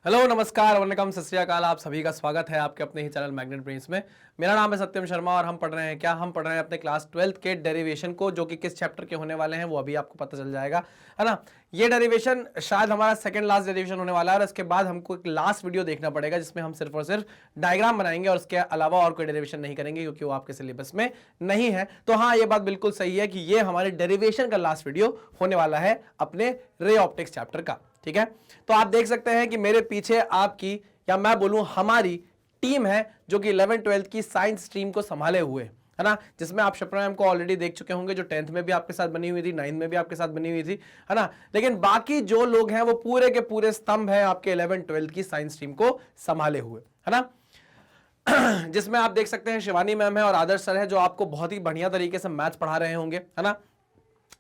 Hello, नमस्कार, वंदनकम, सत श्री अकाल। आप सभी का स्वागत है आपके अपने ही चैनल मैग्नेट ब्रेन्स में। मेरा नाम है सत्यम शर्मा और हम पढ़ रहे हैं क्या? हम पढ़ रहे हैं अपने क्लास 12th के डेरिवेशन को, जो कि किस चैप्टर के होने वाले हैं वो अभी आपको पता चल जाएगा, है ना। ये डेरिवेशन शायद हमारा सेकंड लास्ट डेरिवेशन होने वाला है और इसके बाद हमको एक लास्ट वीडियो देखना पड़ेगा जिसमें हम सिर्फ और सिर्फ डायग्राम बनाएंगे और उसके अलावा और कोई डेरिवेशन नहीं करेंगे, क्योंकि वो आपके सिलेबस में नहीं है। तो हाँ, ये बात बिल्कुल सही है कि ये हमारे डेरिवेशन का लास्ट वीडियो होने वाला है अपने रे ऑप्टिक्स चैप्टर का। ठीक है, तो आप देख सकते हैं कि मेरे पीछे आपकी, या मैं बोलूं हमारी टीम है जो कि 11th 12th की साइंस स्ट्रीम को संभाले हुए है ना, जिसमें आप शप्रम को ऑलरेडी देख चुके होंगे, जो 10th में भी आपके साथ बनी हुई थी, 9th में भी आपके साथ बनी हुई थी, है ना। लेकिन बाकी जो लोग हैं वो पूरे के पूरे स्तंभ हैं आपके 11th 12th की साइंस स्ट्रीम को संभाले हुए, है ना। जिसमें आप देख सकते हैं शिवानी मैम है और आदर्श सर है, जो आपको बहुत ही बढ़िया तरीके से मैथ्स पढ़ा रहे होंगे, है ना।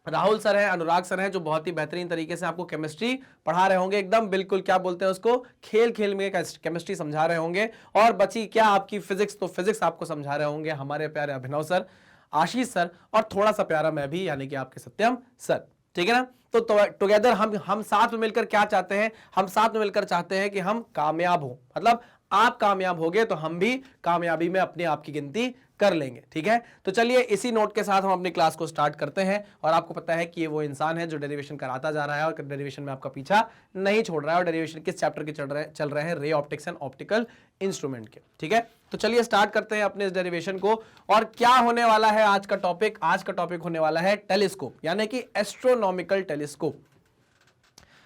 राहुल सर है, अनुराग सर है, जो बहुत ही बेहतरीन तरीके से आपको केमिस्ट्री पढ़ा रहे होंगे, एकदम बिल्कुल क्या बोलते हैं उसको, खेल खेल में केमिस्ट्री समझा रहे होंगे। और बची क्या आपकी फिजिक्स, तो फिजिक्स आपको समझा रहे होंगे हमारे प्यारे अभिनव सर, आशीष सर और थोड़ा सा प्यारा मैं भी, यानी कि आपके सत्यम सर। ठीक है ना। तो टुगेदर हम साथ में मिलकर क्या चाहते हैं? हम साथ में मिलकर चाहते हैं कि हम कामयाब हो, मतलब आप कामयाब होगे तो हम भी कामयाबी में अपने आप की गिनती कर लेंगे। ठीक है, तो चलिए इसी नोट के साथ हम अपनी क्लास को स्टार्ट करते हैं। और आपको पता है कि ये वो इंसान है जो डेरिवेशन कराता जा रहा है और डेरिवेशन में आपका पीछा नहीं छोड़ रहा है। और डेरिवेशन किस चैप्टर के चल रहे हैं? Ray optics and optical instrument के। ठीक है, तो चलिए स्टार्ट करते हैं अपने इस डेरिवेशन को। और क्या होने वाला है आज का टॉपिक? आज का टॉपिक होने वाला है टेलीस्कोप, यानी कि एस्ट्रोनॉमिकल टेलीस्कोप।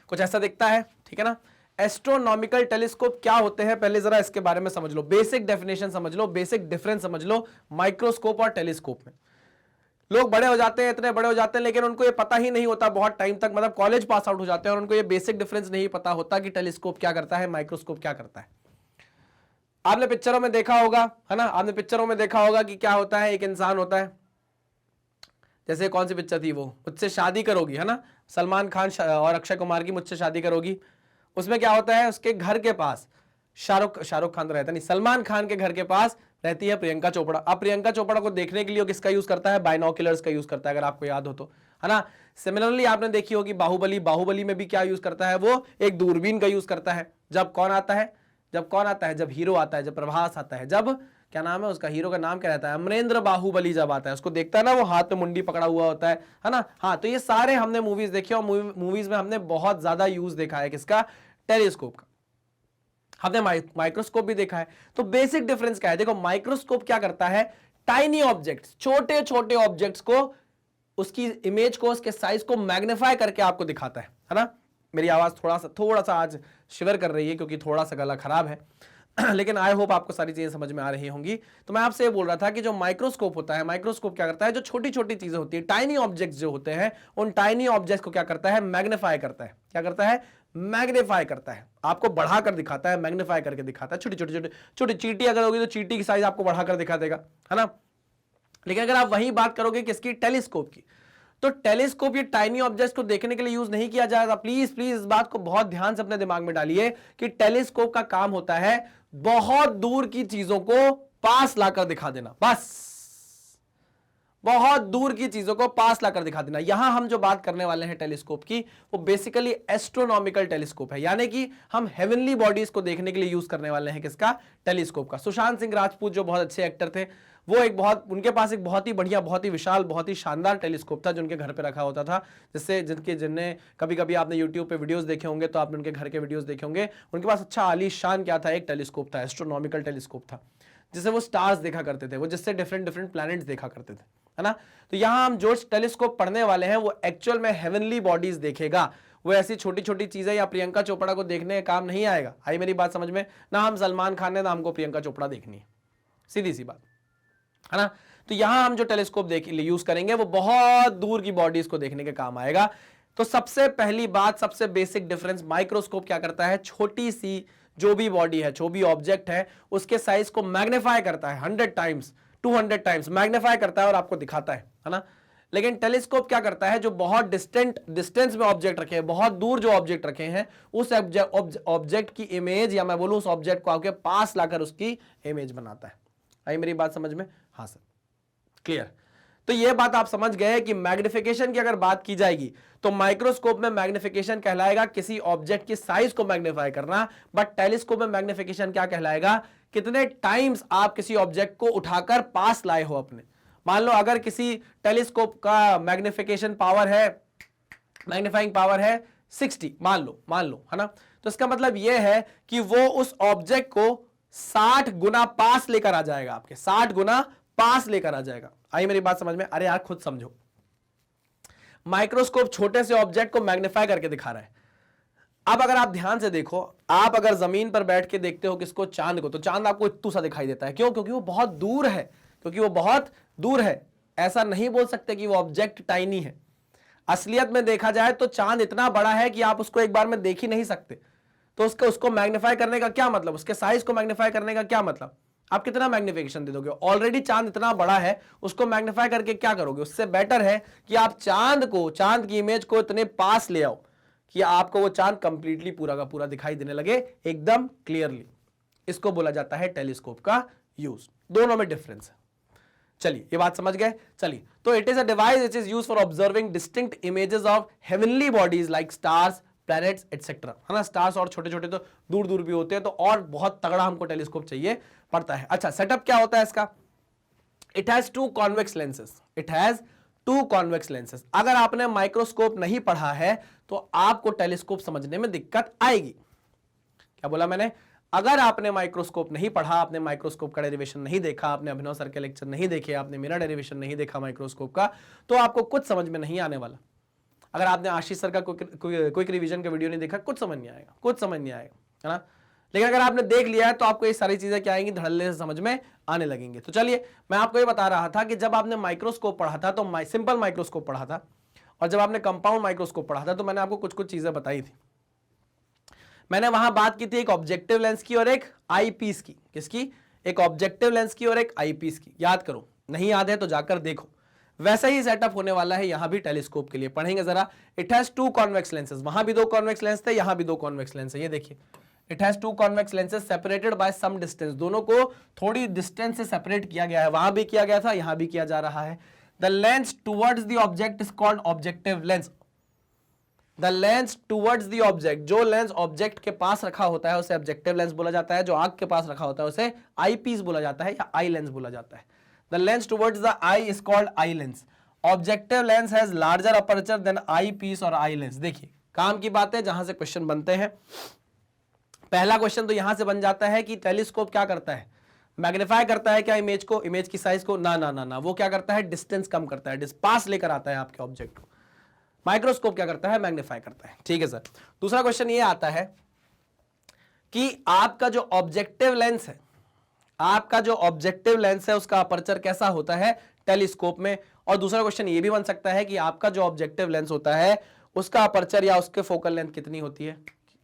कुछ ऐसा दिखता है, ठीक है ना। एस्ट्रोनॉमिकल टेलीस्कोप क्या होते हैं, पहले जरा इसके बारे में समझ लो, बेसिक डेफिनेशन समझ लो, बेसिक डिफरेंस समझ लो माइक्रोस्कोप और टेलीस्कोप में। लोग बड़े हो जाते हैं, इतने बड़े हो जाते हैं, लेकिन उनको ये पता ही नहीं होता बहुत टाइम तक, मतलब कॉलेज पास आउट हो जाते हैं और उनको ये बेसिक डिफरेंस नहीं पता होता कि टेलीस्कोप क्या करता है, माइक्रोस्कोप क्या करता है। आपने पिक्चरों में देखा होगा, है ना, आपने पिक्चरों में देखा होगा कि क्या होता है, एक इंसान होता है, जैसे कौन सी पिक्चर थी वो, मुझसे शादी करोगी, है ना, सलमान खान और अक्षय कुमार की मुझसे शादी करोगी। उसमें क्या होता है, उसके घर के पास शाहरुख खान तो रहता नहीं, सलमान खान के घर के पास रहती है प्रियंका चोपड़ा। अब प्रियंका चोपड़ा को देखने के लिए किसका यूज करता है? बाइनोकुलर्स का यूज करता है, अगर आपको याद हो तो, है ना। सिमिलरली आपने देखी होगी बाहुबली में भी क्या यूज करता है वो? एक दूरबीन का यूज करता है। जब कौन आता है? जब हीरो आता है, जब प्रभास आता है, जब क्या नाम है उसका, हीरो का नाम क्या रहता है, अमरेंद्र बाहुबली जब आता है, उसको देखता है ना, वो हाथ में मुंडी पकड़ा हुआ होता है ना। हाँ, तो ये सारे हमने मूवीज देखी और मूवीज में हमने बहुत ज्यादा यूज देखा है किसका? टेलीस्कोप का। हमने माइक्रोस्कोप भी देखा है। तो बेसिक डिफरेंस क्या है? देखो, माइक्रोस्कोप क्या करता है, टाइनी ऑब्जेक्ट्स, छोटे छोटे ऑब्जेक्ट्स को, उसकी इमेज को, उसके साइज को मैग्नीफाई करके आपको दिखाता है ना। मेरी आवाज थोड़ा सा आज शिवर कर रही है क्योंकि थोड़ा सा गला खराब है लेकिन आई होप आपको सारी चीजें समझ में आ रही होंगी। तो मैं आपसे ये बोल रहा था कि जो माइक्रोस्कोप होता है, माइक्रोस्कोप क्या करता है, जो छोटी छोटी चीजें होती है, टाइनी ऑब्जेक्ट्स जो होते हैं, उन टाइनी ऑब्जेक्ट्स को क्या करता है? मैग्नीफाई करता है। क्या करता है? मैग्नीफाई करता है, आपको बढ़ाकर दिखाता है, मैग्नीफाई करके दिखाता है। छोटी छोटी छोटी चींटी अगर होगी तो चींटी की साइज आपको बढ़ाकर दिखा देगा, है ना। लेकिन अगर आप वही बात करोगे किसकी? टेलीस्कोप की, तो टेलीस्कोप ये टाइनी ऑब्जेक्ट्स को देखने के लिए यूज नहीं किया जाएगा। प्लीज प्लीज इस बात को बहुत ध्यान से अपने दिमाग में डालिए कि टेलीस्कोप का काम होता है बहुत दूर की चीजों को पास लाकर दिखा देना, बस बहुत दूर की चीजों को पास लाकर दिखा देना। यहां हम जो बात करने वाले हैं टेलीस्कोप की, वो बेसिकली एस्ट्रोनॉमिकल टेलीस्कोप है, यानी कि हम हेवनली बॉडीज को देखने के लिए यूज करने वाले हैं किसका? टेलीस्कोप का। सुशांत सिंह राजपूत जो बहुत अच्छे एक्टर थे, वो उनके पास एक बहुत ही बढ़िया, बहुत ही विशाल, बहुत ही शानदार टेलीस्कोप था जो उनके घर पे रखा होता था, जिनने कभी कभी आपने यूट्यूब पे वीडियोस देखे होंगे तो आपने उनके घर के वीडियोस देखे होंगे। उनके पास अच्छा आलीशान क्या था? एक टेलीस्कोप था, एस्ट्रोनॉमिकल टेलीस्कोप था, जिससे वो स्टार्स देखा करते थे, वो जिससे डिफरेंट डिफरेंट प्लैनेट्स देखा करते थे, है ना। तो यहां हम जो टेलीस्कोप पढ़ने वाले हैं वो एक्चुअल में हेवनली बॉडीज देखेगा, वो ऐसी छोटी छोटी चीजें या प्रियंका चोपड़ा को देखने का काम नहीं आएगा। आई मेरी बात समझ में? ना हम सलमान खान ने, ना हमको प्रियंका चोपड़ा देखनी है, सीधी सी बात, है ना। तो यहां हम जो टेलीस्कोप यूज करेंगे वो बहुत दूर की बॉडीज को देखने के काम आएगा। तो सबसे पहली बात, सबसे बेसिक डिफरेंस, माइक्रोस्कोप क्या करता है? छोटी सी जो भी बॉडी है, जो भी ऑब्जेक्ट है, उसके साइज को मैग्नीफाई करता है 100 टाइम्स, 200 टाइम्स मैग्नीफाई करता है और आपको दिखाता है ना। लेकिन टेलीस्कोप क्या करता है? जो बहुत डिस्टेंस में ऑब्जेक्ट रखे हैं, बहुत दूर जो ऑब्जेक्ट रखे हैं, उस ऑब्जेक्ट की इमेज, या मैं बोलूं उस ऑब्जेक्ट को आपके पास लाकर उसकी इमेज बनाता है। आई मेरी बात समझ में? हाँ सर, क्लियर। तो ये बात आप समझ गए कि मैग्निफिकेशन की अगर बात की जाएगी तो माइक्रोस्कोप में मैग्निफिकेशन कहलाएगा किसी ऑब्जेक्ट की साइज को मैग्नीफाई करना, बट टेलीस्कोप में मैग्निफिकेशन क्या कहलाएगा, कितने टाइम्स आप किसी ऑब्जेक्ट को उठाकर पास लाए हो अपने। मान लो अगर किसी टेलीस्कोप का मैग्निफिकेशन पावर है, मैग्नीफाइंग पावर है 60, मान लो है ना, तो इसका मतलब यह है कि वो उस ऑब्जेक्ट को 60 गुना पास लेकर आ जाएगा, आपके 60 गुना पास लेकर आ जाएगा। आई मेरी बात समझ में? अरे यार खुद समझो, माइक्रोस्कोप छोटे से ऑब्जेक्ट को मैग्नीफाई करके दिखा रहा है। अब अगर आप ध्यान से देखो, आप अगर जमीन पर बैठ के देखते हो किसको, चांद को, तो चांद आपको इत्तू सा दिखाई देता है। क्यों? क्योंकि वो बहुत दूर है, क्योंकि वो बहुत दूर है। ऐसा नहीं बोल सकते कि वो ऑब्जेक्ट टाइनी है। असलियत में देखा जाए तो चांद इतना बड़ा है कि आप उसको एक बार में देख ही नहीं सकते। तो उसको मैग्नीफाई करने का क्या मतलब, उसके साइज को मैग्नीफाई करने का क्या मतलब? आप कितना मैग्निफिकेशन दे दोगे? ऑलरेडी चांद इतना बड़ा है, उसको मैग्नीफाई करके क्या करोगे? उससे बेटर है कि आप चांद की इमेज को इतने पास ले आओ कि आपको वो चांद कंप्लीटली पूरा का पूरा दिखाई देने लगे, एकदम क्लियरली। इसको बोला जाता है टेलीस्कोप का यूज। दोनों में डिफरेंस है। चलिए ये बात समझ गए। चलिए, तो it is a device which is used for observing distinct images of heavenly bodies like stars, planets etcetera, है ना। स्टार्स और छोटे छोटे तो दूर दूर भी होते हैं, तो और बहुत तगड़ा हमको टेलीस्कोप चाहिए पड़ता है। अच्छा, सेटअप क्या होता है इसका? It has two convex lenses, it has two convex lenses. अगर आपने माइक्रोस्कोप नहीं पढ़ा है तो आपको टेलीस्कोप समझने में दिक्कत आएगी। क्या बोला मैंने? अगर आपने माइक्रोस्कोप नहीं पढ़ा, आपने माइक्रोस्कोप का डेरिवेशन नहीं देखा, आपने अभिनव सर के लेक्चर नहीं देखे, आपने मेरा डेरिवेशन नहीं देखा माइक्रोस्कोप का, तो आपको कुछ समझ में नहीं आने वाला। अगर आपने आशीष सर का क्विक रिवीजन का वीडियो नहीं देखा, कुछ समझ नहीं आएगा, कुछ समझ नहीं आएगा, है ना। लेकिन अगर आपने देख लिया है तो आपको ये सारी चीजें क्या आएंगी, धड़ल्ले से समझ में आने लगेंगे। तो चलिए, मैं आपको ये बता रहा था कि जब आपने माइक्रोस्कोप पढ़ा था तो सिंपल माइक्रोस्कोप पढ़ा था, और जब आपने कंपाउंड माइक्रोस्कोप पढ़ा था तो मैंने आपको कुछ कुछ चीजें बताई थी। मैंने वहां बात की थी एक ऑब्जेक्टिव लेंस की और एक आईपीस की। किसकी? एक ऑब्जेक्टिव लेंस की और एक आईपीस की। याद करो, नहीं याद है तो जाकर देखो। वैसा ही सेटअप होने वाला है यहां भी टेलीस्कोप के लिए। पढ़ेंगे जरा। It has two convex lenses, वहां भी दो कॉन्वेक्स लेंस थे, यहां भी दो कॉन्वेक्स लेंस है। ये देखिए, it has two convex lenses separated by some distance. दोनों को थोड़ी डिस्टेंस से सेपरेट किया गया है। वहां भी किया गया था, यहां भी किया जा रहा है। The lens towards the object is called objective lens. The lens towards the object, जो लेंस ऑब्जेक्ट के पास रखा होता है उसे ऑब्जेक्टिव लेंस बोला जाता है। जो आंख के पास रखा होता है उसे आईपीस बोला जाता है या आई लेंस बोला जाता है। The lens towards the eye is called eye lens. Objective lens has larger aperture than eyepiece और आई लेंस। देखिए, काम की बात है, जहां से क्वेश्चन बनते हैं। पहला क्वेश्चन तो यहां से बन जाता है कि टेलीस्कोप क्या करता है? मैग्नीफाई करता है क्या इमेज को, इमेज की साइज को? ना ना ना ना, वो क्या करता है? डिस्टेंस कम करता है, पास लेकर आता है आपके ऑब्जेक्ट को। माइक्रोस्कोप क्या करता है? मैग्नीफाई करता है। ठीक है सर। दूसरा क्वेश्चन ये आता है कि आपका जो ऑब्जेक्टिव लेंस है, आपका जो ऑब्जेक्टिव लेंस है उसका अपर्चर कैसा होता है टेलीस्कोप में? और दूसरा क्वेश्चन ये भी बन सकता है कि आपका जो ऑब्जेक्टिव लेंस होता है उसका अपर्चर या उसके फोकल लेंथ कितनी होती है,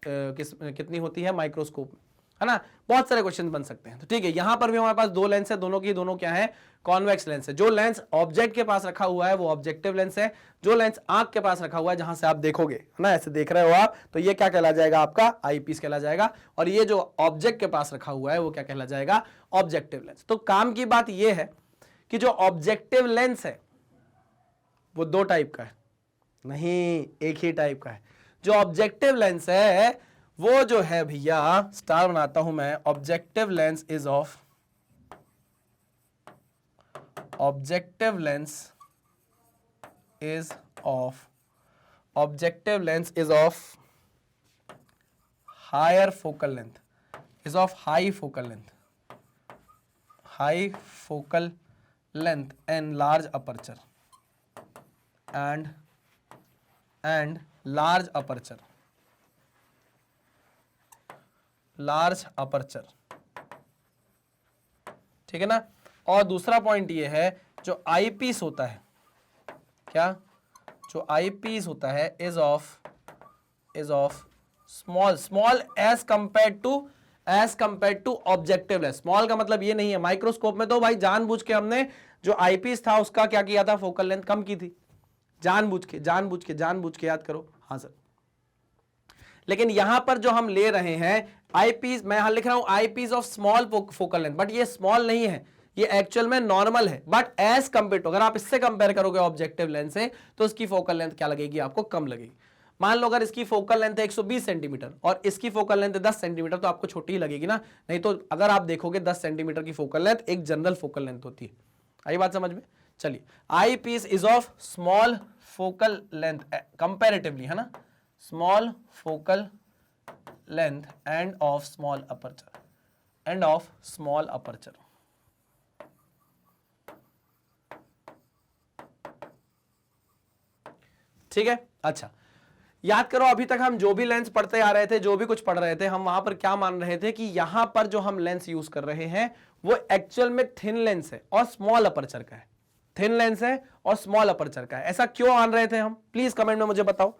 कितनी होती है माइक्रोस्कोप में, है ना। बहुत सारे क्वेश्चन बन सकते हैं। तो ठीक है, यहां पर भी हमारे पास दो लेंस है, दोनों की दोनों क्या है? कॉन्वेक्स लेंस है। जो लेंस ऑब्जेक्ट के पास रखा हुआ है वो ऑब्जेक्टिव लेंस है। जो लेंस आंख के पास रखा हुआ है, जहां से आप देखोगे, है ना, ऐसे देख रहे हो आप, तो ये क्या कहला जाएगा? आपका आईपीस कहला जाएगा। और ये जो ऑब्जेक्ट के पास रखा हुआ है वो क्या कहला जाएगा? Objective lens. तो काम की बात ये है कि जो ऑब्जेक्टिव लेंस है वो दो टाइप का है, नहीं एक ही टाइप का है। जो ऑब्जेक्टिव लेंस है वो जो है भैया, स्टार बनाता हूं मैं, objective lens is of, objective lens is of, objective lens is of higher focal length, is of high focal length, high focal length and large aperture, and large aperture, large aperture। ठीक है ना। और दूसरा point ये है, जो आई piece होता है, क्या? जो आई पीस होता है is of small, small as compare to objective lens. Small का मतलब ये नहीं है, माइक्रोस्कोप में तो भाई जानबूझ के हमने जो आई पीस था उसका क्या किया था? फोकल लेंथ कम की थी, जानबूझ के। याद करो। हाँ सर। लेकिन यहां पर जो हम ले रहे हैं आईपीस, मैं यहां लिख रहा हूं eyepiece of small focal length, but ये स्मॉल नहीं है, ये एक्चुअल में नॉर्मल है, बट एज कंपेयर टू, अगर आप इससे कंपेयर करोगे ऑब्जेक्टिव लेंस से, तो इसकी फोकल लेंथ क्या लगेगी आपको, कम लगेगी। मान लो अगर इसकी फोकल लेंथ है 120 सेंटीमीटर और इसकी फोकल लेंथ है 10 सेंटीमीटर, तो आपको छोटी ही लगेगी ना। नहीं तो अगर आप देखोगे 10 सेंटीमीटर की फोकल लेंथ एक जनरल फोकल लेंथ होती है। आई बात समझ में? चलिए, eyepiece is of small focal length comparatively, है ना, small focal length and of small aperture, and of small aperture. ठीक है। अच्छा, याद करो अभी तक हम जो भी लेंस पढ़ते आ रहे थे, जो भी कुछ पढ़ रहे थे, हम वहां पर क्या मान रहे थे कि यहां पर जो हम लेंस यूज कर रहे हैं वो एक्चुअल में थिन लेंस है और स्मॉल अपर्चर का है। थिन लेंस है और स्मॉल अपर्चर का है। ऐसा क्यों मान रहे थे हम? प्लीज कमेंट में मुझे बताओ,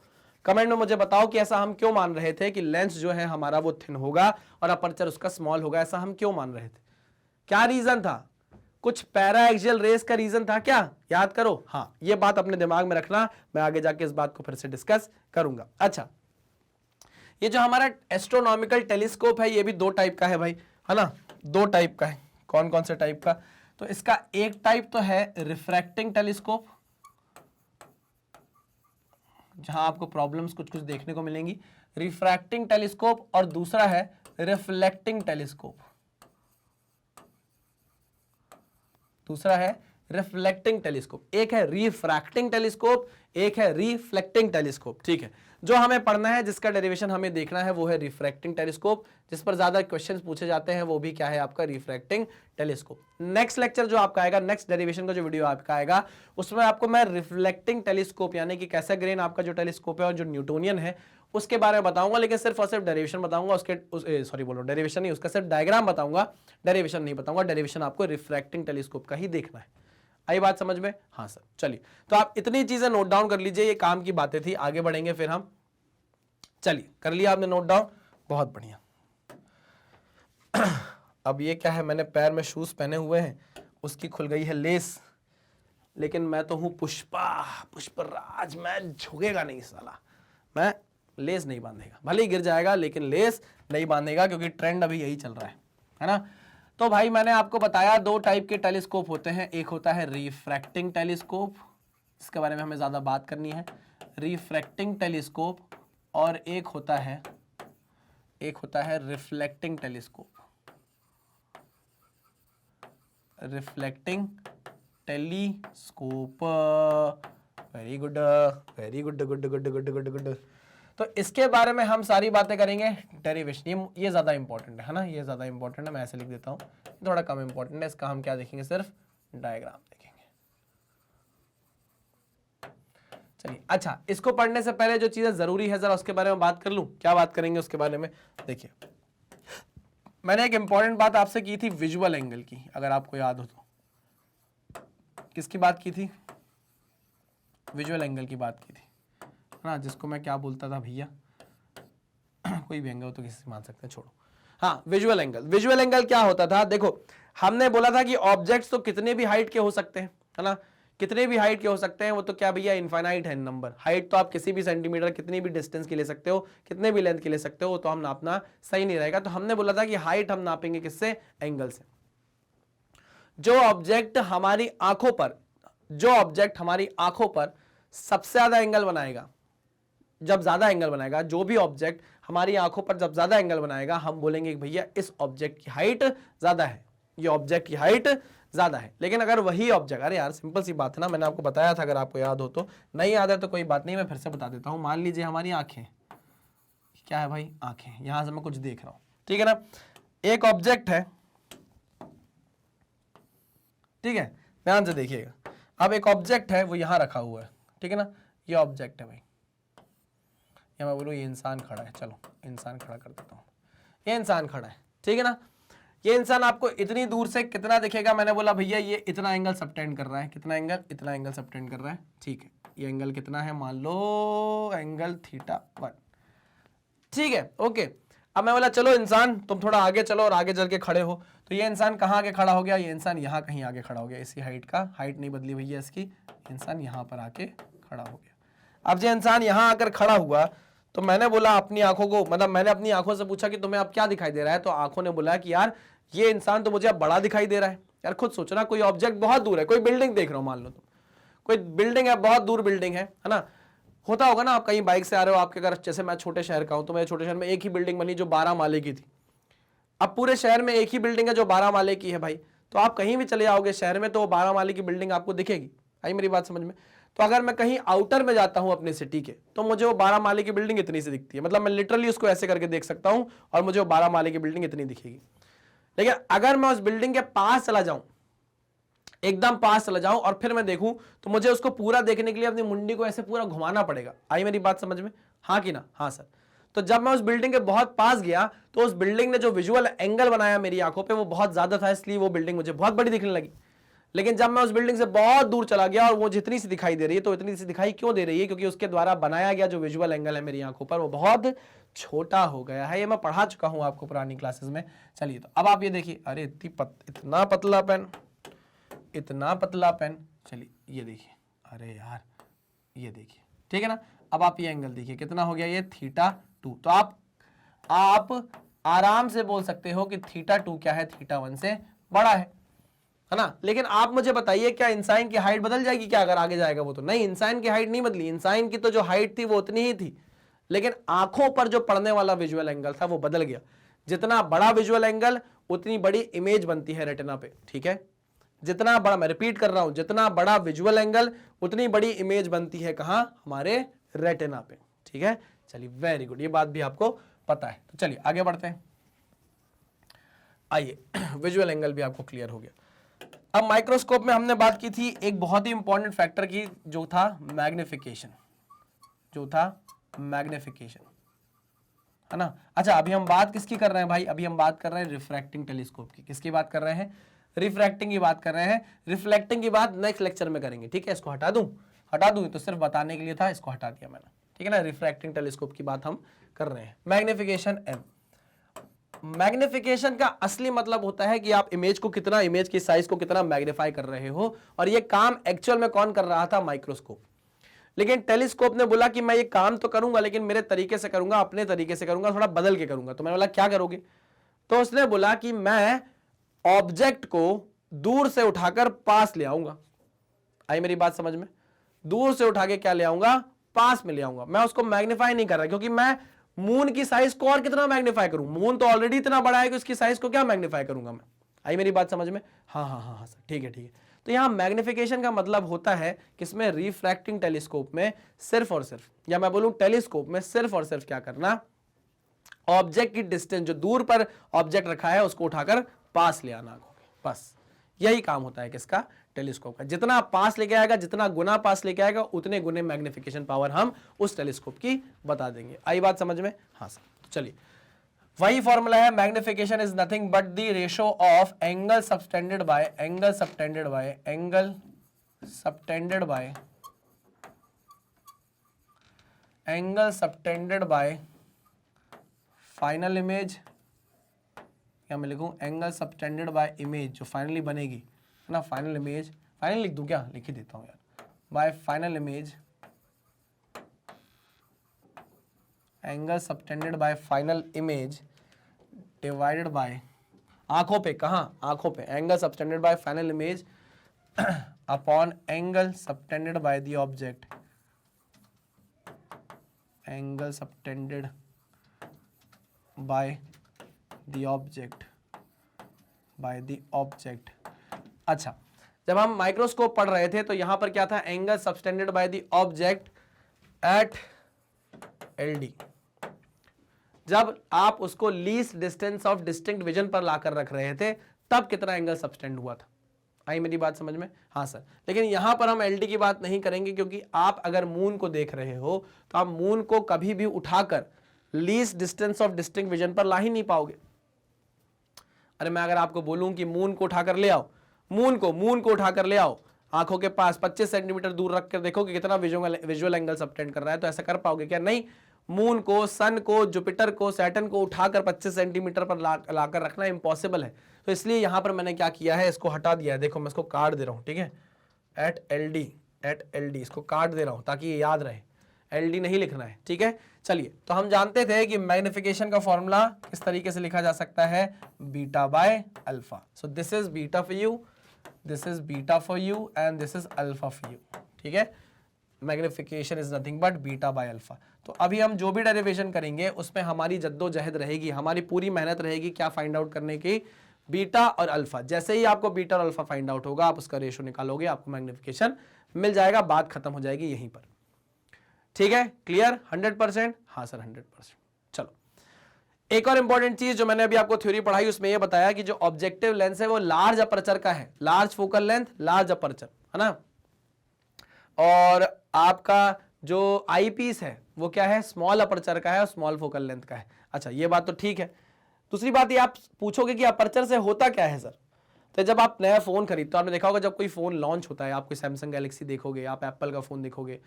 कमेंट में मुझे बताओ कि ऐसा हम क्यों मान रहे थे कि लेंस जो है हमारा वो थिन होगा और अपर्चर उसका स्मॉल होगा। ऐसा हम क्यों मान रहे थे? क्या रीजन था? कुछ पैरा एक्सियल रेस का रीजन था क्या? याद करो। हाँ, ये बात अपने दिमाग में रखना, मैं आगे जाके इस बात को फिर से डिस्कस करूंगा। अच्छा, ये जो हमारा एस्ट्रोनॉमिकल टेलीस्कोप है ये भी दो टाइप का है भाई, है ना, दो टाइप का है। कौन कौन से टाइप का? तो इसका एक टाइप तो है रिफ्रैक्टिंग टेलीस्कोप, जहां आपको प्रॉब्लम्स कुछ कुछ देखने को मिलेंगी, रिफ्रैक्टिंग टेलीस्कोप, और दूसरा है रिफ्लेक्टिंग टेलीस्कोप। दूसरा है रिफ्लेक्टिंग टेलीस्कोप। एक है रिफ्रैक्टिंग टेलीस्कोप, एक है रिफ्लेक्टिंग टेलीस्कोप। ठीक है, जो हमें पढ़ना है, जिसका डेरिवेशन हमें देखना है, वो है रिफ्रैक्टिंग टेलीस्कोप। जिस पर ज्यादा क्वेश्चंस पूछे जाते हैं वो भी क्या है आपका, रिफ्रैक्टिंग टेलीस्कोप। नेक्स्ट लेक्चर जो आपका आएगा, नेक्स्ट डेरिवेशन का जो वीडियो आपका आएगा, उसमें आपको मैं रिफ्लेक्टिंग टेलीस्कोप यानी कि कैसा ग्रेन आपका जो टेलीस्कोप है और जो न्यूटोनियन है उसके बारे में बताऊंगा, लेकिन सिर्फ और सिर्फ डेरिवेशन बताऊंगा। उसके सॉरी बोलो, डेरिवेशन नहीं, उसका सिर्फ डायग्राम बताऊंगा, डेरिवेशन नहीं बताऊंगा। डेरिवेशन आपको रिफ्रैक्टिंग टेलीस्कोप का ही देखना है। आई बात समझ में? हाँ सर। चलिए, तो आप इतनी चीजें नोट डाउन कर लीजिए, ये काम की बातें थी, आगे बढ़ेंगे फिर हम। चलिए, कर लिया आपने नोट डाउन? बहुत बढ़िया। अब ये क्या है, मैंने पैर में शूज पहने हुए हैं, उसकी खुल गई है लेस, लेकिन मैं तो हूं पुष्पराज, मैं झुकेगा नहीं साला, मैं लेस नहीं बांधेगा, भले ही गिर जाएगा लेकिन लेस नहीं बांधेगा, क्योंकि ट्रेंड अभी यही चल रहा है ना। तो भाई मैंने आपको बताया दो टाइप के टेलीस्कोप होते हैं, एक होता है रिफ्रैक्टिंग टेलीस्कोप, इसके बारे में हमें ज्यादा बात करनी है, रिफ्रैक्टिंग टेलीस्कोप, और एक होता है reflecting telescope. Reflecting telescope, very good very good good good good good good. तो इसके बारे में हम सारी बातें करेंगे। डेरिवेशन ये ज्यादा इंपॉर्टेंट है ना, ये ज्यादा इंपॉर्टेंट है, मैं ऐसे लिख देता हूँ, थोड़ा कम इंपॉर्टेंट है। इसका हम क्या देखेंगे, सिर्फ डायग्राम देखेंगे। चलिए, अच्छा, इसको पढ़ने से पहले जो चीजें जरूरी है जरा उसके बारे में बात कर लूं। क्या बात करेंगे उसके बारे में? देखिए, मैंने एक इंपॉर्टेंट बात आपसे की थी विजुअल एंगल की, अगर आपको याद हो तो। किसकी बात की थी? विजुअल एंगल की बात की थी ना, जिसको मैं क्या बोलता था भैया, कोई भी एंगल हो तो किसी से मान सकते हैं, छोड़ो। हाँ, विजुअल एंगल। विजुअल एंगल क्या होता था? देखो, हमने बोला था कि ऑब्जेक्ट्स तो कितने भी हाइट के हो सकते हैं, है ना, कितने भी हाइट के हो सकते हैं, वो तो क्या भैया इनफाइनाइट है नंबर। हाइट तो आप किसी भी सेंटीमीटर, कितनी भी डिस्टेंस के ले सकते हो, कितने भी लेंथ के ले सकते हो, तो हम नापना सही नहीं रहेगा। तो हमने बोला था कि हाइट हम नापेंगे किससे? एंगल से। जो ऑब्जेक्ट हमारी आंखों पर सबसे ज्यादा एंगल बनाएगा, जब ज्यादा एंगल बनाएगा, जो भी ऑब्जेक्ट हमारी आंखों पर जब ज्यादा एंगल बनाएगा, हम बोलेंगे कि भैया इस ऑब्जेक्ट की हाइट ज्यादा है, ये ऑब्जेक्ट की हाइट ज्यादा है। लेकिन अगर वही ऑब्जेक्ट, अरे यार सिंपल सी बात है ना, मैंने आपको बताया था, अगर आपको याद हो तो, नहीं याद है तो कोई बात नहीं, मैं फिर से बता देता हूं। मान लीजिए हमारी आंखें, क्या है भाई, आंखें, यहां से मैं कुछ देख रहा हूं, ठीक है ना, एक ऑब्जेक्ट है, ठीक है, ध्यान से देखिएगा। अब एक ऑब्जेक्ट है, वो यहां रखा हुआ है, ठीक है ना, ये ऑब्जेक्ट है भाई, या मैं बोलूँ ये इंसान खड़ा है, चलो इंसान खड़ा कर देता हूँ, ये इंसान खड़ा है, ठीक है ना। ये इंसान आपको इतनी दूर से कितना दिखेगा? मैंने बोला भैया ये इतना एंगल सबटेंड कर रहा है, कितना एंगल? इतना एंगल सबटेंड कर रहा है, ठीक है। ये एंगल कितना है? मान लो एंगल θ1, ठीक है, ओके। अब मैं बोला चलो इंसान तुम थोड़ा आगे चलो और आगे चल के खड़े हो, तो ये इंसान कहाँ आगे खड़ा हो गया? ये इंसान यहाँ कहीं आगे खड़ा हो गया, इसी हाइट का, हाइट नहीं बदली भैया इसकी, इंसान यहाँ पर आके खड़ा हो गया। अब जो इंसान यहाँ आकर खड़ा हुआ, तो मैंने बोला अपनी आंखों को, मतलब मैंने अपनी आंखों से पूछा कि तुम्हें अब क्या दिखाई दे रहा है, तो आंखों ने बोला कि यार ये इंसान तो मुझे अब बड़ा दिखाई दे रहा है, यार खुद सोचना, कोई ऑब्जेक्ट बहुत दूर है, कोई बिल्डिंग देख रहे हो, मान लो तुम कोई बिल्डिंग है, बहुत दूर बिल्डिंग है ना, होता होगा ना, आप कहीं बाइक से आ रहे हो, आपके घर, जैसे मैं छोटे शहर का हूं, तो मेरे छोटे शहर में एक ही बिल्डिंग बनी जो 12 माले की थी। अब पूरे शहर में एक ही बिल्डिंग है जो 12 माले की है भाई, तो आप कहीं भी चले जाओगे शहर में तो 12 माले की बिल्डिंग आपको दिखेगी। आई मेरी बात समझ में? तो अगर मैं कहीं आउटर में जाता हूं अपने सिटी के, तो मुझे वो 12 माले की बिल्डिंग इतनी सी दिखती है, मतलब मैं लिटरली उसको ऐसे करके देख सकता हूं और मुझे वो 12 माले की बिल्डिंग इतनी दिखेगी। लेकिन अगर मैं उस बिल्डिंग के पास चला जाऊं, एकदम पास चला जाऊं और फिर मैं देखूं, तो मुझे उसको पूरा देखने के लिए अपनी मुंडी को ऐसे पूरा घुमाना पड़ेगा। आई मेरी बात समझ में? हाँ कि ना? हाँ सर। तो जब मैं उस बिल्डिंग के बहुत पास गया तो उस बिल्डिंग ने जो विजुअल एंगल बनाया मेरी आंखों पे वो बहुत ज्यादा था, इसलिए वो बिल्डिंग मुझे बहुत बड़ी दिखने लगी। लेकिन जब मैं उस बिल्डिंग से बहुत दूर चला गया और वो जितनी सी दिखाई दे रही है, तो इतनी सी दिखाई क्यों दे रही है? क्योंकि उसके द्वारा बनाया गया जो विजुअल एंगल है मेरी आंखों पर वो बहुत छोटा हो गया है। ये मैं पढ़ा चुका हूं आपको पुरानी क्लासेस में। चलिए, तो अब आप ये देखिए, अरे इतना पतला पेन, इतना पतला पेन। चलिए ये देखिए, अरे यार ये देखिए, ठीक है ना। अब आप ये एंगल देखिए कितना हो गया, ये θ2। तो आप आराम से बोल सकते हो कि θ2 क्या है, θ1 से बड़ा है ना। लेकिन आप मुझे बताइए, क्या इंसान की हाइट बदल जाएगी क्या अगर आगे जाएगा वो? तो नहीं, इंसान की हाइट नहीं बदली। इंसान की तो जो हाइट थी वो उतनी ही थी, लेकिन आंखों पर जो पड़ने वाला विजुअल एंगल था वो बदल गया। जितना बड़ा विजुअल एंगल उतनी बड़ी इमेज बनती है रेटिना पे, ठीक है। जितना बड़ा, मैं रिपीट कर रहा हूं, जितना बड़ा विजुअल एंगल उतनी बड़ी इमेज बनती है कहां? हमारे रेटिना पे, ठीक है। चलिए वेरी गुड, ये बात भी आपको पता है। तो चलिए आगे बढ़ते हैं। आइए, विजुअल एंगल भी आपको क्लियर हो गया। अब माइक्रोस्कोप में हमने बात की थी एक बहुत ही इंपॉर्टेंट फैक्टर की, जो था मैग्निफिकेशन, है ना। अच्छा, अभी हम बात किसकी कर रहे हैं भाई? अभी हम बात कर रहे हैं रिफ्रैक्टिंग टेलीस्कोप की। किसकी बात कर रहे हैं? रिफ्रैक्टिंग की बात कर रहे हैं। रिफ्लेक्टिंग की बात नेक्स्ट लेक्चर में करेंगे, ठीक है। इसको हटा दूं तो सिर्फ बताने के लिए था, इसको हटा दिया मैंने, ठीक है ना। रिफ्रैक्टिंग टेलीस्कोप की बात हम कर रहे हैं। मैग्निफिकेशन एम, मैग्निफिकेशन का असली मतलब होता है कि आप इमेज को कितना, इमेज की साइज को कितना मैग्नीफाई कर रहे हो, और ये काम एक्चुअल में कौन कर रहा था? माइक्रोस्कोप। लेकिन टेलीस्कोप ने बोला कि मैं ये काम तो करूंगा, लेकिन मेरे तरीके से करूंगा, अपने तरीके से करूंगा, थोड़ा बदल के करूंगा। तो मैंने बोला क्या करोगे? तो उसने बोला कि मैं ऑब्जेक्ट को दूर से उठाकर पास ले आऊंगा। आई मेरी बात समझ में? दूर से उठा के क्या ले आऊंगा? पास में ले आऊंगा। मैं उसको मैग्नीफाई नहीं कर रहा, क्योंकि मैं मून की साइज को और कितना मैग्नीफाई करूं? मून तो ऑलरेडी इतना बड़ा है कि उसकी साइज को क्या मैग्नीफाई करूंगा मैं? आई मेरी बात समझ में? हाँ हाँ हाँ हाँ सर, ठीक है ठीक है। तो यहां मैग्निफिकेशन का मतलब होता है किसमें? रिफ्रैक्टिंग टेलीस्कोप में सिर्फ और सिर्फ, या मैं बोलूं टेलीस्कोप में सिर्फ और सिर्फ क्या करना? ऑब्जेक्ट की डिस्टेंस, जो दूर पर ऑब्जेक्ट रखा है उसको उठाकर पास ले आना, बस यही काम होता है किसका? टेलीस्कोप का। जितना पास लेके आएगा, जितना गुना पास लेके आएगा, उतने गुने मैग्निफिकेशन पावर हम उस टेलीस्कोप की बता देंगे। आई बात समझ में? हाँ सर। तो चलिए, वही फॉर्मूला है, magnification is nothing but the ratio of angle subtended bye final image, या मैं लिखूं एंगल सबटेंडेड बाय इमेज जो फाइनली बनेगी, है ना। फाइनल इमेज, फाइनल लिख दूं क्या? लिख ही देता हूं यार, bye final image, angle subtended bye final image divided by, आंखों पे, कहां? आंखों पे, angle subtended bye final image upon angle subtended by the object, angle subtended by the object. अच्छा, जब हम माइक्रोस्कोप पढ़ रहे थे तो यहां पर क्या था? Angle subtended by the object at LD. जब आप उसको least distance of distinct vision पर लाकर रख रहे थे, तब कितना एंगल सबटेंड हुआ था? आई मेरी बात समझ में? हाँ सर। लेकिन यहां पर हम एलडी की बात नहीं करेंगे, क्योंकि आप अगर मून को देख रहे हो तो आप मून को कभी भी उठाकर least distance of distinct vision पर ला ही नहीं पाओगे। अरे मैं अगर आपको बोलूं कि मून को उठाकर ले आओ, मून को उठाकर ले आओ, आंखों के पास 25 सेंटीमीटर दूर रख कर देखो कि कितना विजुअल एंगल सबटेंड कर रहा है, तो ऐसा कर पाओगे क्या? नहीं। मून को, सन को, जुपिटर को, सैटर्न को उठाकर 25 सेंटीमीटर पर लाकर रखना इम्पॉसिबल है। तो इसलिए यहां पर मैंने क्या किया है? इसको हटा दिया है। देखो मैं इसको काट दे रहा हूं, ठीक है। एट एल डी इसको काट दे रहा हूं ताकि ये याद रहे, एल डी नहीं लिखना है, ठीक है। चलिए, तो हम जानते थे कि मैग्निफिकेशन का फॉर्मूला किस तरीके से लिखा जा सकता है? Beta by alpha. So this is beta for you this is beta for you and this is alpha for you, ठीक है। Magnification is nothing but beta by alpha. तो अभी हम जो भी डेरिवेशन करेंगे उसमें हमारी जद्दोजहद रहेगी, हमारी पूरी मेहनत रहेगी क्या फाइंड आउट करने की, बीटा और अल्फा। जैसे ही आपको बीटा और अल्फा फाइंड आउट होगा आप उसका रेशो निकालोगे, आपको मैग्निफिकेशन मिल जाएगा, बात खत्म हो जाएगी यहीं पर, ठीक है। क्लियर 100%? हाँ सर 100%। चलो एक और इंपॉर्टेंट चीज जो मैंने अभी आपको थ्योरी पढ़ाई उसमें यह बताया कि जो ऑब्जेक्टिव लेंस है वो लार्ज अपर्चर का है, large focal length large aperture, है ना। और आपका जो आई पीस है वो क्या है, स्मॉल अपर्चर का है और स्मॉल फोकल लेंथ का है। अच्छा ये बात तो ठीक है। दूसरी बात ये आप पूछोगे कि अपर्चर से होता क्या है सर, तो जब आप नया फोन खरीदते हो, आपने देखा होगा जब कोई फोन लॉन्च होता है, आप कोई सैमसंग गैलेक्सी देखोगे, आप एप्पल का फोन देखोगे,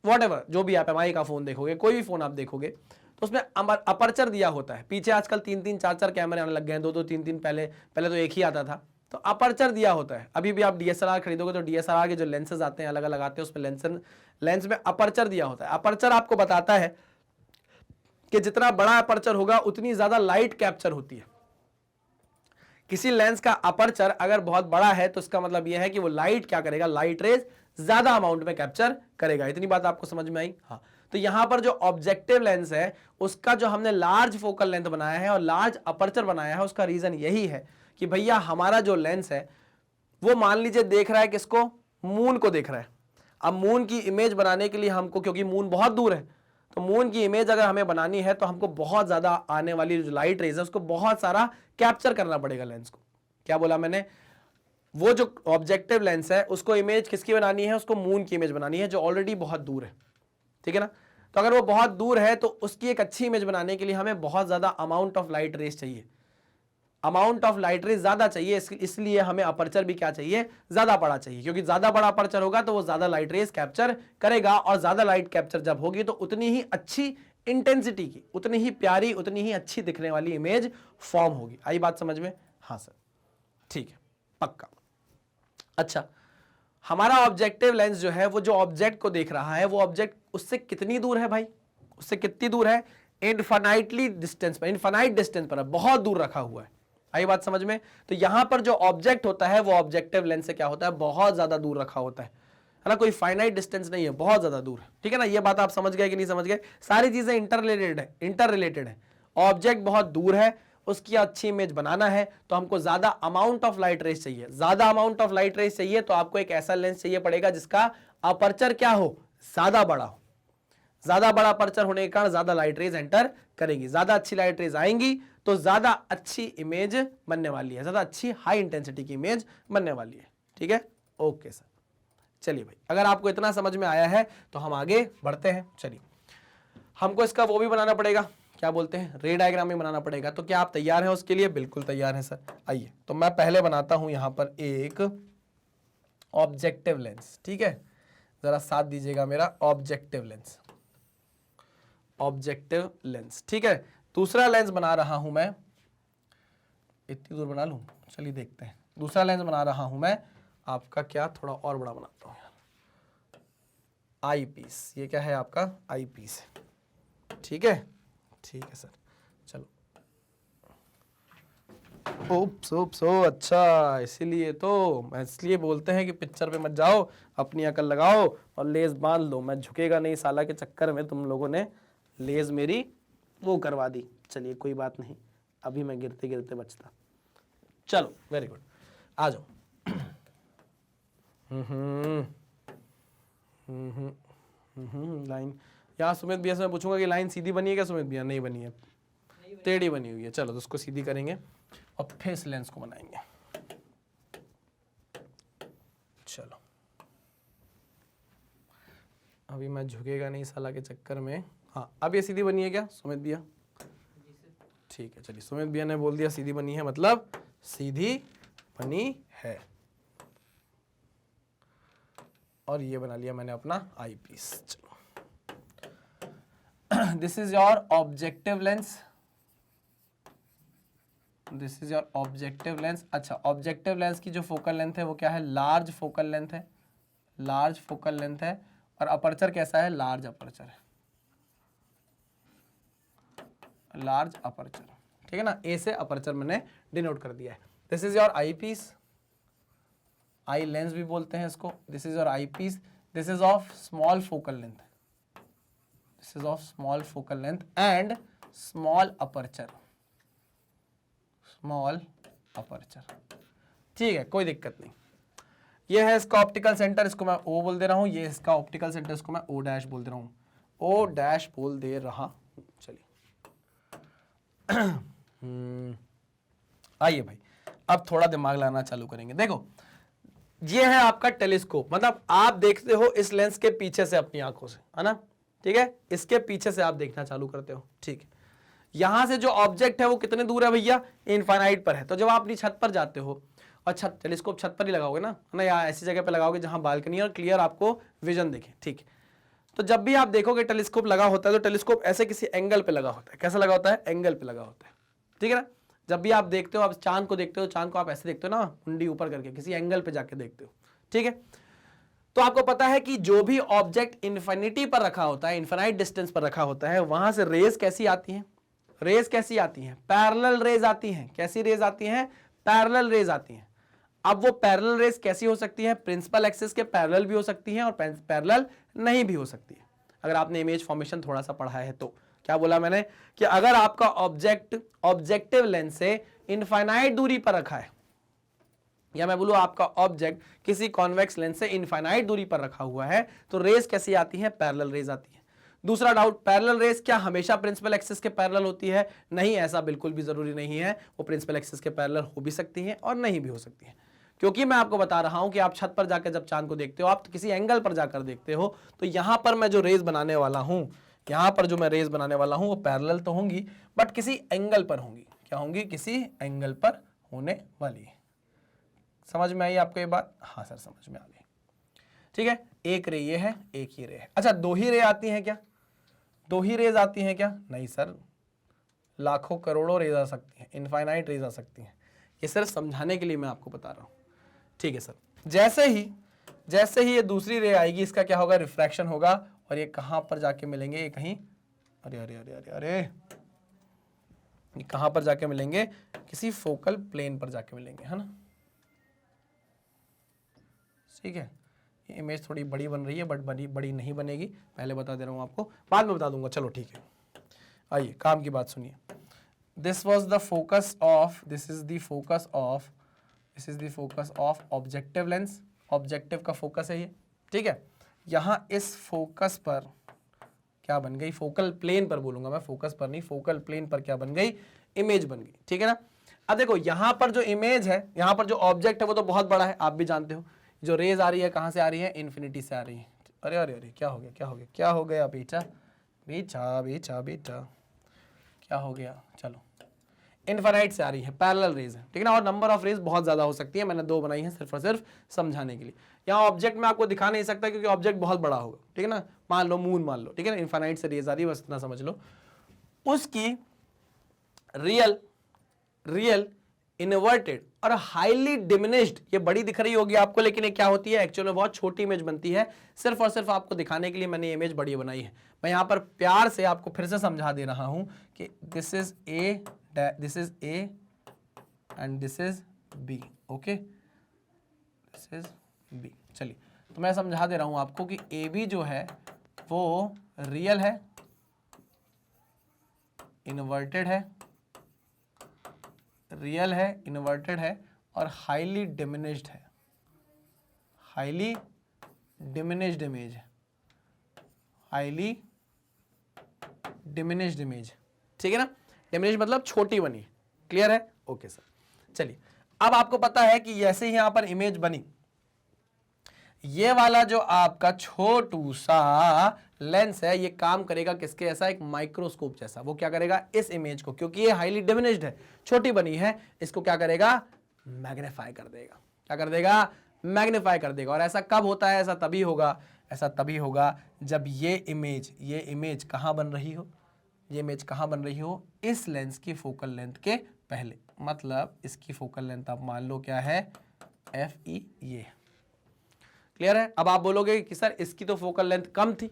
व्हाटएवर जो भी आप एमआई का फोन देखोगे, कोई भी फोन आप देखोगे तो उसमें अपर्चर दिया होता है। पीछे आजकल 3-3 4-4 कैमरे आने लग गए हैं, 2-2 3-3, पहले तो एक ही आता था, तो अपर्चर दिया होता है। अभी भी आप डीएसएलआर खरीदोगे तो डीएसएलआर के जो लेंसेज आते हैं अलग अलग आते हैं, उसमें लेंस में अपर्चर दिया होता है। अपर्चर आपको बताता है कि जितना बड़ा अपर्चर होगा उतनी ज्यादा लाइट कैप्चर होती है। किसी लेंस का अपर्चर अगर बहुत बड़ा है तो इसका मतलब यह है कि वो लाइट क्या करेगा, लाइट रेज ज्यादा अमाउंट में कैप्चर करेगा। इतनी बात आपको समझ में आई? हाँ। तो यहां पर जो ऑब्जेक्टिव लेंस है उसका जो हमने लार्ज फोकल लेंथ बनाया है और लार्ज अपर्चर बनाया है, उसका रीजन यही है कि भैया हमारा जो लेंस है वो मान लीजिए देख रहा है किसको, मून को देख रहा है। अब मून की इमेज बनाने के लिए हमको, क्योंकि मून बहुत दूर है, तो मून की इमेज अगर हमें बनानी है तो हमको बहुत ज्यादा आने वाली जो लाइट रेज है उसको बहुत सारा कैप्चर करना पड़ेगा लेंस को। क्या बोला मैंने? वो जो ऑब्जेक्टिव लेंस है उसको इमेज किसकी बनानी है, उसको मून की इमेज बनानी है जो ऑलरेडी बहुत दूर है, ठीक है ना। तो अगर वो बहुत दूर है तो उसकी एक अच्छी इमेज बनाने के लिए हमें बहुत ज्यादा अमाउंट ऑफ लाइट रेज चाहिए, अमाउंट ऑफ लाइट रेज ज्यादा चाहिए, इसलिए हमें अपर्चर भी क्या चाहिए, ज्यादा बड़ा चाहिए, क्योंकि ज्यादा बड़ा अपर्चर होगा तो वो ज्यादा लाइट रेज कैप्चर करेगा, और ज्यादा लाइट कैप्चर जब होगी तो उतनी ही अच्छी इंटेंसिटी की, उतनी ही प्यारी, उतनी ही अच्छी दिखने वाली इमेज फॉर्म होगी। आई बात समझ में? हाँ सर ठीक है, पक्का। अच्छा हमारा ऑब्जेक्टिव लेंस जो है वो जो ऑब्जेक्ट को देख रहा है वो ऑब्जेक्ट उससे कितनी दूर है भाई, उससे कितनी दूर है, इनफाइनाइटली डिस्टेंस पर, इनफाइनाइट डिस्टेंस पर, बहुत दूर रखा हुआ है। आई बात समझ में? तो यहां पर जो ऑब्जेक्ट होता है वो ऑब्जेक्टिव लेंस से क्या होता है, बहुत ज्यादा दूर रखा होता है ना, कोई फाइनाइट डिस्टेंस नहीं है, बहुत ज्यादा दूर है, ठीक है ना। ये बात आप समझ गए कि नहीं समझ गए? सारी चीजें इंटर रिलेटेड है। ऑब्जेक्ट बहुत दूर है, उसकी अच्छी इमेज बनाना है तो हमको ज्यादा अमाउंट ऑफ लाइट रेज चाहिए, ज्यादा अमाउंट ऑफ लाइट रेज चाहिए तो आपको एक ऐसा लेंस चाहिए पड़ेगा जिसका अपर्चर क्या हो, ज्यादा बड़ा हो। ज्यादा बड़ा अपर्चर होने के कारण ज्यादा लाइट रेज एंटर करेगी, ज्यादा अच्छी लाइट रेज आएंगी तो ज्यादा अच्छी इमेज बनने वाली है, ज्यादा अच्छी हाई इंटेंसिटी की इमेज बनने वाली है, ठीक है। ओके सर, चलिए भाई अगर आपको इतना समझ में आया है तो हम आगे बढ़ते हैं। चलिए हमको इसका वो भी बनाना पड़ेगा, क्या बोलते हैं, रे डायग्राम भी बनाना पड़ेगा। तो क्या आप तैयार हैं उसके लिए? बिल्कुल तैयार हैं सर। आइए तो मैं पहले बनाता हूं यहां पर एक ऑब्जेक्टिव लेंस, ठीक है, जरा साथ दीजिएगा मेरा, ऑब्जेक्टिव लेंस, ऑब्जेक्टिव लेंस, ठीक है। दूसरा लेंस बना रहा हूं मैं, इतनी दूर बना लूं, चलिए देखते हैं। दूसरा लेंस बना रहा हूं मैं आपका, क्या थोड़ा और बड़ा बनाता हूं यार, आई पीस। ये क्या है आपका, आई पीस, ठीक है, ठीक है सर। चलो ओप्स अच्छा, इसीलिए तो मैं, इसलिए बोलते हैं कि पिक्चर पे मत जाओ, अपनी अकल लगाओ और लेस बांध लो। मैं झुकेगा नहीं साला के चक्कर में तुम लोगों ने लेस मेरी वो करवा दी। चलिए कोई बात नहीं, अभी मैं गिरते गिरते बचता। चलो वेरी गुड, आ जाओ। लाइन यहाँ सुमित भैया से मैं पूछूंगा कि लाइन सीधी बनी है क्या? सुमित भैया नहीं बनी है, टेढ़ी बनी हुई है। चलो तो उसको सीधी करेंगे और फिर इस लेंस को बनाएंगे। चलो अभी मैं झुकेगा नहीं साला के चक्कर में। हाँ अब ये सीधी बनी है क्या सुमित भैया? ठीक है, चलिए सुमित भैया ने बोल दिया सीधी बनी है, मतलब सीधी बनी है। और ये बना लिया मैंने अपना आई पीस। चलो this is your objective lens, this is your objective lens. अच्छा ऑब्जेक्टिव लेंस की जो फोकल लेंथ है वो क्या है, लार्ज फोकल लेंथ है, लार्ज फोकल लेंथ है। और अपर्चर कैसा है, लार्ज अपर्चर है, लार्ज अपर्चर, ठीक है ना। ए से अपर्चर मैंने डिनोट कर दिया है। This is your eyepiece, eye lens भी बोलते हैं इसको। This is your eyepiece, this is of small focal length, this is of small focal length and small aperture, small aperture. ठीक है, कोई दिक्कत नहीं। ये है इसका ऑप्टिकल सेंटर, इसको मैं ओ बोल दे रहा हूं। ये इसका ऑप्टिकल सेंटर, इसको मैं ओ डैश बोल दे रहा हूं, ओ डैश बोल दे रहा हूं। चलिए आइए भाई, अब थोड़ा दिमाग लगाना चालू करेंगे। देखो ये है आपका टेलीस्कोप, मतलब आप देखते हो इस लेंस के पीछे से अपनी आंखों से, है ना, ठीक है, इसके पीछे से आप देखना चालू करते हो, ठीक है। यहां से जो ऑब्जेक्ट है वो कितने दूर है भैया, इनफाइनाइट पर है। तो जब आप अपनी छत पर जाते हो, और छत टेलीस्कोप छत पर ही लगाओगे ना, है ना, या ऐसी जगह पे लगाओगे जहां बालकनी और क्लियर आपको विजन दिखे, ठीक है। तो जब भी आप देखोगे टेलीस्कोप लगा होता है, तो टेलीस्कोप ऐसे किसी एंगल पे लगा होता है। कैसा लगा होता है, एंगल पे लगा होता है, ठीक है ना। जब भी आप देखते हो, आप चांद को देखते हो, चांद को आप ऐसे देखते हो ना, मुंडी ऊपर करके, किसी एंगल पे जाके देखते हो, ठीक है। तो आपको पता है कि जो भी ऑब्जेक्ट इन्फिनिटी पर रखा होता है, इन्फिनाइट डिस्टेंस पर रखा होता है, वहां से रेज कैसी आती हैं, रेज कैसी आती हैं, पैरेलल रेज आती हैं। कैसी रेज आती हैं, पैरेलल रेज आती हैं। अब वो पैरेलल रेज कैसी हो सकती है, प्रिंसिपल एक्सिस के पैरेलल भी हो सकती हैं और पैरेलल नहीं भी हो सकती है। अगर आपने इमेज फॉर्मेशन थोड़ा सा पढ़ा है तो क्या बोला मैंने, कि अगर आपका ऑब्जेक्ट ऑब्जेक्टिव लेंस से इनफाइनाइट दूरी पर रखा है, या मैं बोलूं आपका ऑब्जेक्ट किसी कॉन्वेक्स लेंस से इनफाइनाइट दूरी पर रखा हुआ है, तो रेज कैसी आती है, पैरेलल रेज आती है। दूसरा डाउट, पैरेलल रेज क्या हमेशा प्रिंसिपल एक्सिस के पैरेलल होती है? नहीं, ऐसा बिल्कुल भी जरूरी नहीं है। वो प्रिंसिपल एक्सिस के पैरेलल हो भी सकती है और नहीं भी हो सकती है, क्योंकि मैं आपको बता रहा हूं कि आप छत पर जाकर जब चांद को देखते हो, आप तो किसी एंगल पर जाकर देखते हो, तो यहां पर मैं जो रेज बनाने वाला हूं, यहां पर जो मैं रेज बनाने वाला हूं, वो पैरेलल तो होंगी, बट किसी एंगल पर होंगी। क्या होंगी, किसी एंगल पर होने वाली है। समझ में आई आपको ये बात? हाँ सर, समझ में आ गई, ठीक है। एक रे ये है, एक ही रे है। अच्छा, दो ही रे आती हैं क्या, दो ही रेज आती हैं क्या? नहीं सर, लाखों करोड़ों रेज आ सकती हैं, इनफाइनाइट रेज आ सकती हैं। ये सिर्फ समझाने के लिए मैं आपको बता रहा हूं, ठीक है सर। जैसे ही ये दूसरी रे आएगी, इसका क्या होगा, रिफ्रैक्शन होगा, और ये कहां पर जाके मिलेंगे, ये कहीं, अरे अरे अरे अरे अरे, ये कहां पर जाके मिलेंगे, किसी फोकल प्लेन पर जाके मिलेंगे, है ना, ठीक है। ये इमेज थोड़ी बड़ी बन रही है, बट बड़ी नहीं बनेगी, पहले बता दे रहा हूं आपको, बाद में बता दूंगा, चलो ठीक है। आइए काम की बात सुनिए। This was the focus of, this is the focus of objective lens. Objective का फोकस है ये, ठीक है। यहां इस फोकस पर क्या बन गई, फोकल प्लेन पर बोलूंगा मैं, फोकस पर नहीं, फोकल प्लेन पर क्या बन गई, इमेज बन गई, ठीक है ना। अब देखो यहां पर जो इमेज है, यहां पर जो ऑब्जेक्ट है वो तो बहुत बड़ा है, आप भी जानते हो। जो रेज आ रही है कहां से आ रही है, इन्फिनिटी से आ रही है। अरे अरे अरे, क्या हो गया, क्या हो गया, क्या हो गया बेटा, बेटा बेटा बेटा, क्या हो गया, चलो, इनफाइनाइट से आ रही है, पैरेलल रेज है, ठीक है ना। और नंबर ऑफ रेज बहुत ज्यादा हो सकती है, मैंने दो बनाई है सिर्फ और सिर्फ समझाने के लिए। यहाँ ऑब्जेक्ट में आपको दिखा नहीं सकता क्योंकि ऑब्जेक्ट बहुत बड़ा होगा, ठीक है ना। मान लो मून मान लो, ठीक है ना, इनफाइनाइट से रेज आ रही है, बस इतना समझ लो। उसकी रियल इन्वर्टेड और हाईली डिमिनिश्ड, ये बड़ी दिख रही होगी आपको, लेकिन ये क्या होती है, एक्चुअल में बहुत छोटी इमेज बनती है। सिर्फ और सिर्फ आपको दिखाने के लिए मैंने इमेज बड़ी बनाई है। मैं यहाँ पर प्यार से आपको फिर से समझा दे रहा हूं कि this is A and this is B, okay, this is B. चलिए, तो मैं समझा दे रहा हूं आपको कि ए बी जो है वो रियल है, इन्वर्टेड है, रियल है, इन्वर्टेड है और हाईली डिमिनिश्ड है, हाईली डिमिनिश्ड इमेज है, हाईली डिमिनिश्ड इमेज, ठीक है ना। डिमिनिश्ड मतलब छोटी बनी, क्लियर है, ओके सर। चलिए, अब आपको पता है कि जैसे ही यहां पर इमेज बनी, ये वाला जो आपका छोटू सा लेंस है, ये काम करेगा किसके जैसा, एक माइक्रोस्कोप जैसा। वो क्या करेगा, इस इमेज को, क्योंकि ये हाईली डिमिनिश्ड है, छोटी बनी है, इसको क्या करेगा, मैग्नीफाई कर देगा। क्या कर देगा, मैग्नीफाई कर देगा। और ऐसा कब होता है, ऐसा तभी होगा जब ये इमेज कहां बन रही हो, ये इमेज कहां बन रही हो, इस लेंस की फोकल लेंथ के पहले। मतलब इसकी फोकल लेंथ आप मान लो क्या है, FE, ये क्लियर है। अब आप बोलोगे कि सर इसकी तो फोकल लेंथ कम थी,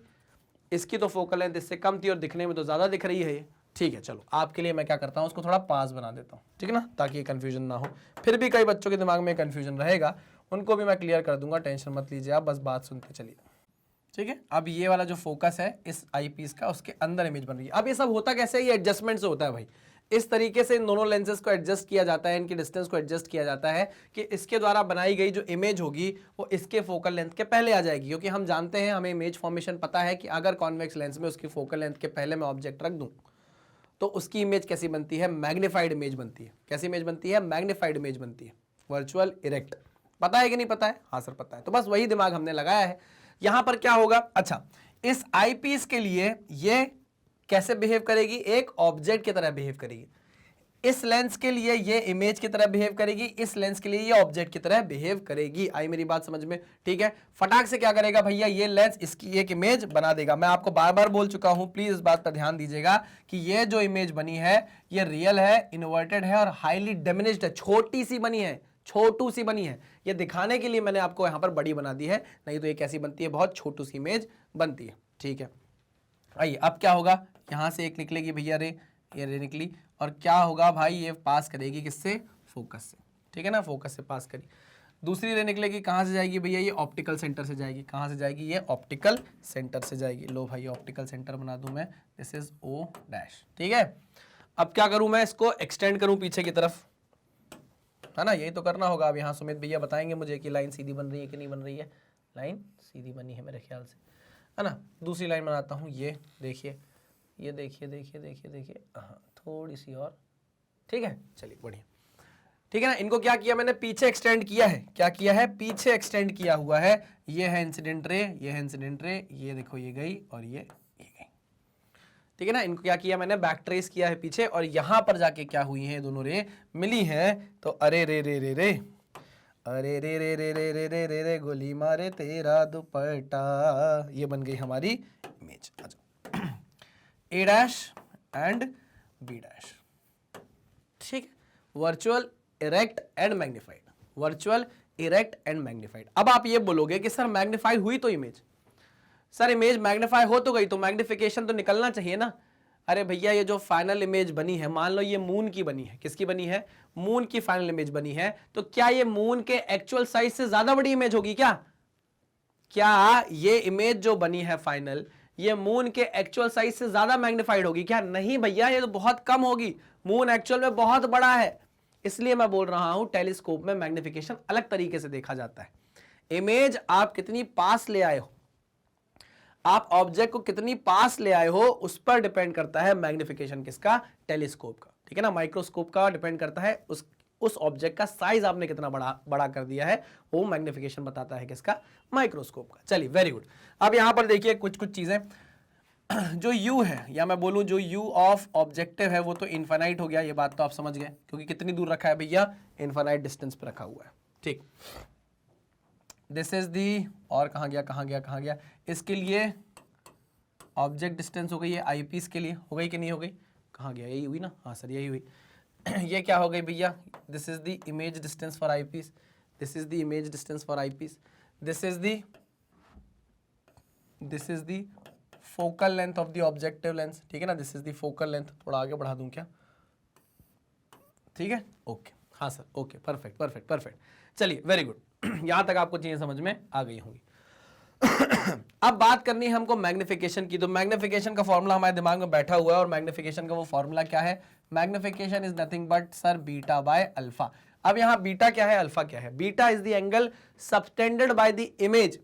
इसकी तो फोकल लेंथ इससे कम थी और दिखने में तो ज्यादा दिख रही है ये, ठीक है। चलो, आपके लिए मैं क्या करता हूं, उसको थोड़ा पास बना देता हूं, ठीक है ना, ताकि कंफ्यूजन ना हो। फिर भी कई बच्चों के दिमाग में कंफ्यूजन रहेगा, उनको भी मैं क्लियर कर दूंगा, टेंशन मत लीजिए आप, बस बात सुनते चलिए, ठीक है। अब ये वाला जो फोकस है इस आईपीस का, उसके अंदर इमेज बन रही है। अब ये सब होता कैसे है, ये एडजस्टमेंट से होता है भाई। इस तरीके से इन दोनों लेंसेज को एडजस्ट किया जाता है, इनकी डिस्टेंस को एडजस्ट किया जाता है कि इसके द्वारा बनाई गई जो इमेज होगी वो इसके फोकल लेंथ के पहले आ जाएगी, क्योंकि हम जानते हैं, हमें इमेज फॉर्मेशन पता है कि अगर कॉन्वेक्स लेंस में उसकी फोकल लेंथ के पहले मैं ऑब्जेक्ट रख दूं तो उसकी इमेज कैसी बनती है, मैग्नीफाइड इमेज बनती है। कैसी इमेज बनती है, मैग्नीफाइड इमेज बनती है, वर्चुअल इरेक्ट। पता है कि नहीं पता है? हाँ सर पता है। तो बस वही दिमाग हमने लगाया है। यहां पर क्या होगा, अच्छा इस आईपीस के लिए ये कैसे बिहेव करेगी, एक ऑब्जेक्ट की तरह बिहेव करेगी। इस लेंस के लिए ये इमेज की तरह बिहेव करेगी, इस लेंस के लिए ये ऑब्जेक्ट की तरह बिहेव करेगी। आई मेरी बात समझ में? ठीक है। फटाक से क्या करेगा भैया, ये लेंस इसकी एक इमेज बना देगा। मैं आपको बार बार बोल चुका हूं, प्लीज इस बात पर ध्यान दीजिएगा कि ये जो इमेज बनी है ये रियल है, इन्वर्टेड है और हाईली डिमिनिश्ड है, छोटी सी बनी है, छोटू सी बनी है। ये दिखाने के लिए मैंने आपको यहां पर बड़ी बना दी है, नहीं तो ये कैसी बनती है, बहुत छोटू सी इमेज बनती है। ठीक है, आइए अब क्या होगा, यहां से एक निकलेगी भैया रे, ये रे निकली, और क्या होगा भाई, ये पास करेगी किससे, फोकस से। ठीक है ना, फोकस से पास करी। दूसरी रे निकलेगी, कहां से जाएगी भैया, ये ऑप्टिकल सेंटर से जाएगी। कहां से जाएगी, ये ऑप्टिकल सेंटर से जाएगी। लो भाई ऑप्टिकल सेंटर बना दूं मैं, दिस इज ओ डैश। ठीक है, अब क्या करूं मैं, इसको एक्सटेंड करूं पीछे की तरफ, है ना, यही तो करना होगा। अब यहाँ सुमित भैया बताएंगे मुझे कि लाइन सीधी बन रही है कि नहीं बन रही है। लाइन सीधी बनी है मेरे ख्याल से, है ना। दूसरी लाइन बनाता हूँ, ये देखिए, ये देखिए देखिए देखिए देखिए, हाँ थोड़ी सी और, ठीक है, चलिए बढ़िया। ठीक है ना, इनको क्या किया मैंने, पीछे एक्सटेंड किया है। क्या किया है, पीछे एक्सटेंड किया हुआ है। ये है इंसिडेंट रे, ये है इंसिडेंट रे, ये देखो ये गई और ये गई। ठीक है ना, इनको क्या किया मैंने, बैक ट्रेस किया है पीछे, और यहां पर जाके क्या हुई है, दोनों रे मिली है। तो अरे रे रे रे रे, अरे रे रे रे रे रे रे रे रे गोली मारे तेरा दुपट्टा, ये बन गई हमारी इमेज। आ जाओ, ए डैश एंड बी डैश। ठीक है, virtual erect and magnified, virtual erect and magnified. अब आप ये बोलोगे कि सर मैग्नीफाइड हुई तो इमेज, सर इमेज मैग्नीफाई हो तो गई, तो मैग्नीफिकेशन तो निकलना चाहिए ना। अरे भैया ये जो फाइनल इमेज बनी है, मान लो ये मून की बनी है, किसकी बनी है, मून की फाइनल इमेज बनी है, तो क्या ये मून के एक्चुअल साइज से ज्यादा बड़ी इमेज होगी क्या? क्या ये इमेज जो बनी है फाइनल, ये मून के एक्चुअल साइज से ज्यादा मैग्नीफाइड होगी क्या? नहीं भैया, ये तो बहुत कम होगी। मून एक्चुअल में बहुत बड़ा है, इसलिए मैं बोल रहा हूं टेलीस्कोप में मैग्नीफिकेशन अलग तरीके से देखा जाता है। इमेज आप कितनी पास ले आए हो, आप ऑब्जेक्ट को कितनी पास ले आए हो, उस पर डिपेंड करता है मैग्नीफिकेशन किसका, टेलीस्कोप का। ठीक है ना, माइक्रोस्कोप का डिपेंड करता है उस ऑब्जेक्ट का साइज आपने कितना बड़ा कर दिया है, वो मैग्नीफिकेशन बताता है किसका, माइक्रोस्कोप का। चलिए वेरी गुड। अब यहां पर देखिए कुछ चीजें, जो u है, या मैं बोलूं जो u ऑफ ऑब्जेक्टिव है, वो तो इनफाइनाइट हो गया, ये बात तो आप समझ गए, क्योंकि कितनी दूर रखा है भैया, इनफाइनाइट डिस्टेंस पे रखा हुआ है। ठीक, दिस इज दी, और कहां गया कहां गया कहां गया, इसके लिए ऑब्जेक्ट डिस्टेंस हो गई है, आईपीस के लिए हो गई कि नहीं हो गई, कहां गया, यही हुई ना, हाँ सर यही हुई। ये क्या हो गई भैया, this is the image distance for eyepiece, this is the image distance for eyepiece, this is the focal length of the objective lens. ठीक है ना, this is the focal length. थोड़ा आगे बढ़ा दूं क्या, ठीक है, ओके, हाँ sir okay, perfect perfect perfect. चलिए वेरी गुड, यहां तक आपको चीजें समझ में आ गई होंगी। अब बात करनी है हमको मैग्निफिकेशन की। तो मैग्निफिकेशन का फॉर्मूला हमारे दिमाग में बैठा हुआ है, और मैग्निफिकेशन का वो फॉर्मूला क्या है, magnification is nothing but sir beta by alpha. अब यहां बीटा क्या है, अल्फा क्या है? Beta is the angle subtended by the image,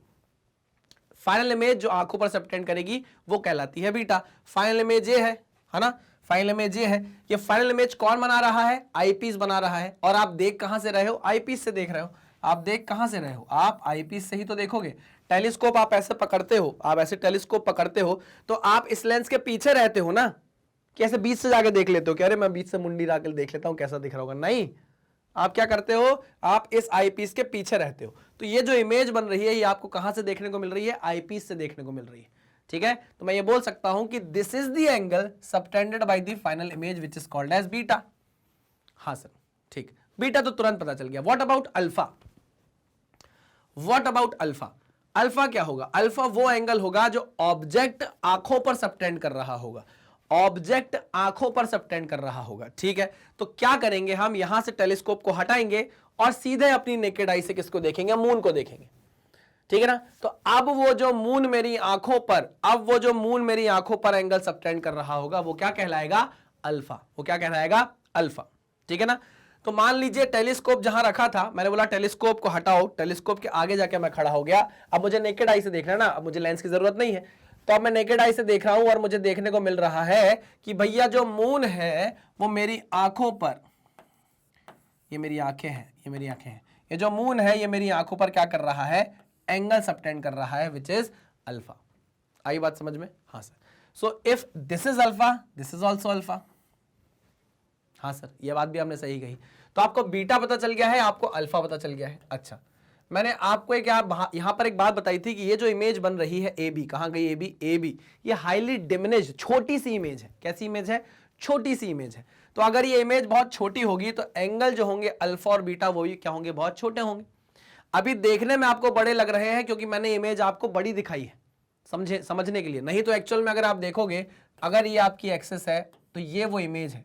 final image जो आंखों पर सबटेंड करेगी वो कहलाती है बीटा। फाइनल इमेज ये है ना, फाइनल इमेज ये है। ये फाइनल इमेज कौन बना रहा है, आईपीस बना रहा है। और आप देख कहां से रहे हो, आईपीस से देख रहे हो। आप देख कहां से रहे हो, आप आईपीस से ही तो देखोगे। टेलीस्कोप आप ऐसे पकड़ते हो, आप ऐसे टेलीस्कोप पकड़ते हो तो आप इस लेंस के पीछे रहते हो ना, कि ऐसे बीच से जाके देख लेते हो कि अरे मैं बीच से मुंडी लाकर देख लेता हूं कैसा दिख रहा होगा। नहीं, आप क्या करते हो, आप इस आईपीस के पीछे रहते हो। तो ये जो इमेज बन रही है, ये आपको कहां से देखने को मिल रही है, आईपीस से देखने को मिल रही है। ठीक है, तो मैं ये बोल सकता हूं कि this is the angle subtended by the final image which is called as beta. हाँ सर ठीक, बीटा तो तुरंत पता चल गया। What about alpha, what about alpha, alpha क्या होगा, अल्फा वो एंगल होगा जो ऑब्जेक्ट आंखों पर सबटेंड कर रहा होगा। ऑब्जेक्ट आंखों पर सबटेंड कर रहा होगा, ठीक है। तो क्या करेंगे हम, यहां से टेलीस्कोप को हटाएंगे और सीधे अपनी नेकेड आई से किसको देखेंगे, मून को देखेंगे, ठीक है ना। तो अब वो जो मून मेरी आंखों पर एंगल सबटेंड कर रहा होगा वो क्या कहलाएगा, अल्फा। वो क्या कहलाएगा, अल्फा, ठीक है ना। तो मान लीजिए टेलीस्कोप जहां रखा था, मैंने बोला टेलीस्कोप को हटाओ, टेलीस्कोप के आगे जाके मैं खड़ा हो गया। अब मुझे नेकेड आई से देखना है ना, अब मुझे लेंस की जरूरत नहीं है, तो अब मैं नेकेड आई से देख रहा हूं और मुझे देखने को मिल रहा है कि भैया जो मून है वो मेरी आंखों पर, ये मेरी आंखें हैं, ये जो मून है ये मेरी आंखों पर क्या कर रहा है, एंगल सबटेंड कर रहा है, विच इज अल्फा। आई बात समझ में, हाँ sir. So if this is alpha, this is also alpha. हाँ सर, ये बात भी आपने सही कही। तो आपको बीटा पता चल गया है, आपको अल्फा पता चल गया है। अच्छा, मैंने आपको एक यहां पर एक बात बताई थी कि ये जो इमेज बन रही है ए बी, कहां गई ए बी, ए बी, ये हाईली डिमिनिश्ड छोटी सी इमेज है। कैसी इमेज है, छोटी सी इमेज है। तो अगर ये इमेज बहुत छोटी होगी तो एंगल जो होंगे अल्फा और बीटा वो भी क्या होंगे, बहुत छोटे होंगे। अभी देखने में आपको बड़े लग रहे हैं क्योंकि मैंने इमेज आपको बड़ी दिखाई है, समझने के लिए। नहीं तो एक्चुअल में अगर आप देखोगे, अगर ये आपकी एक्सिस है तो ये वो इमेज है,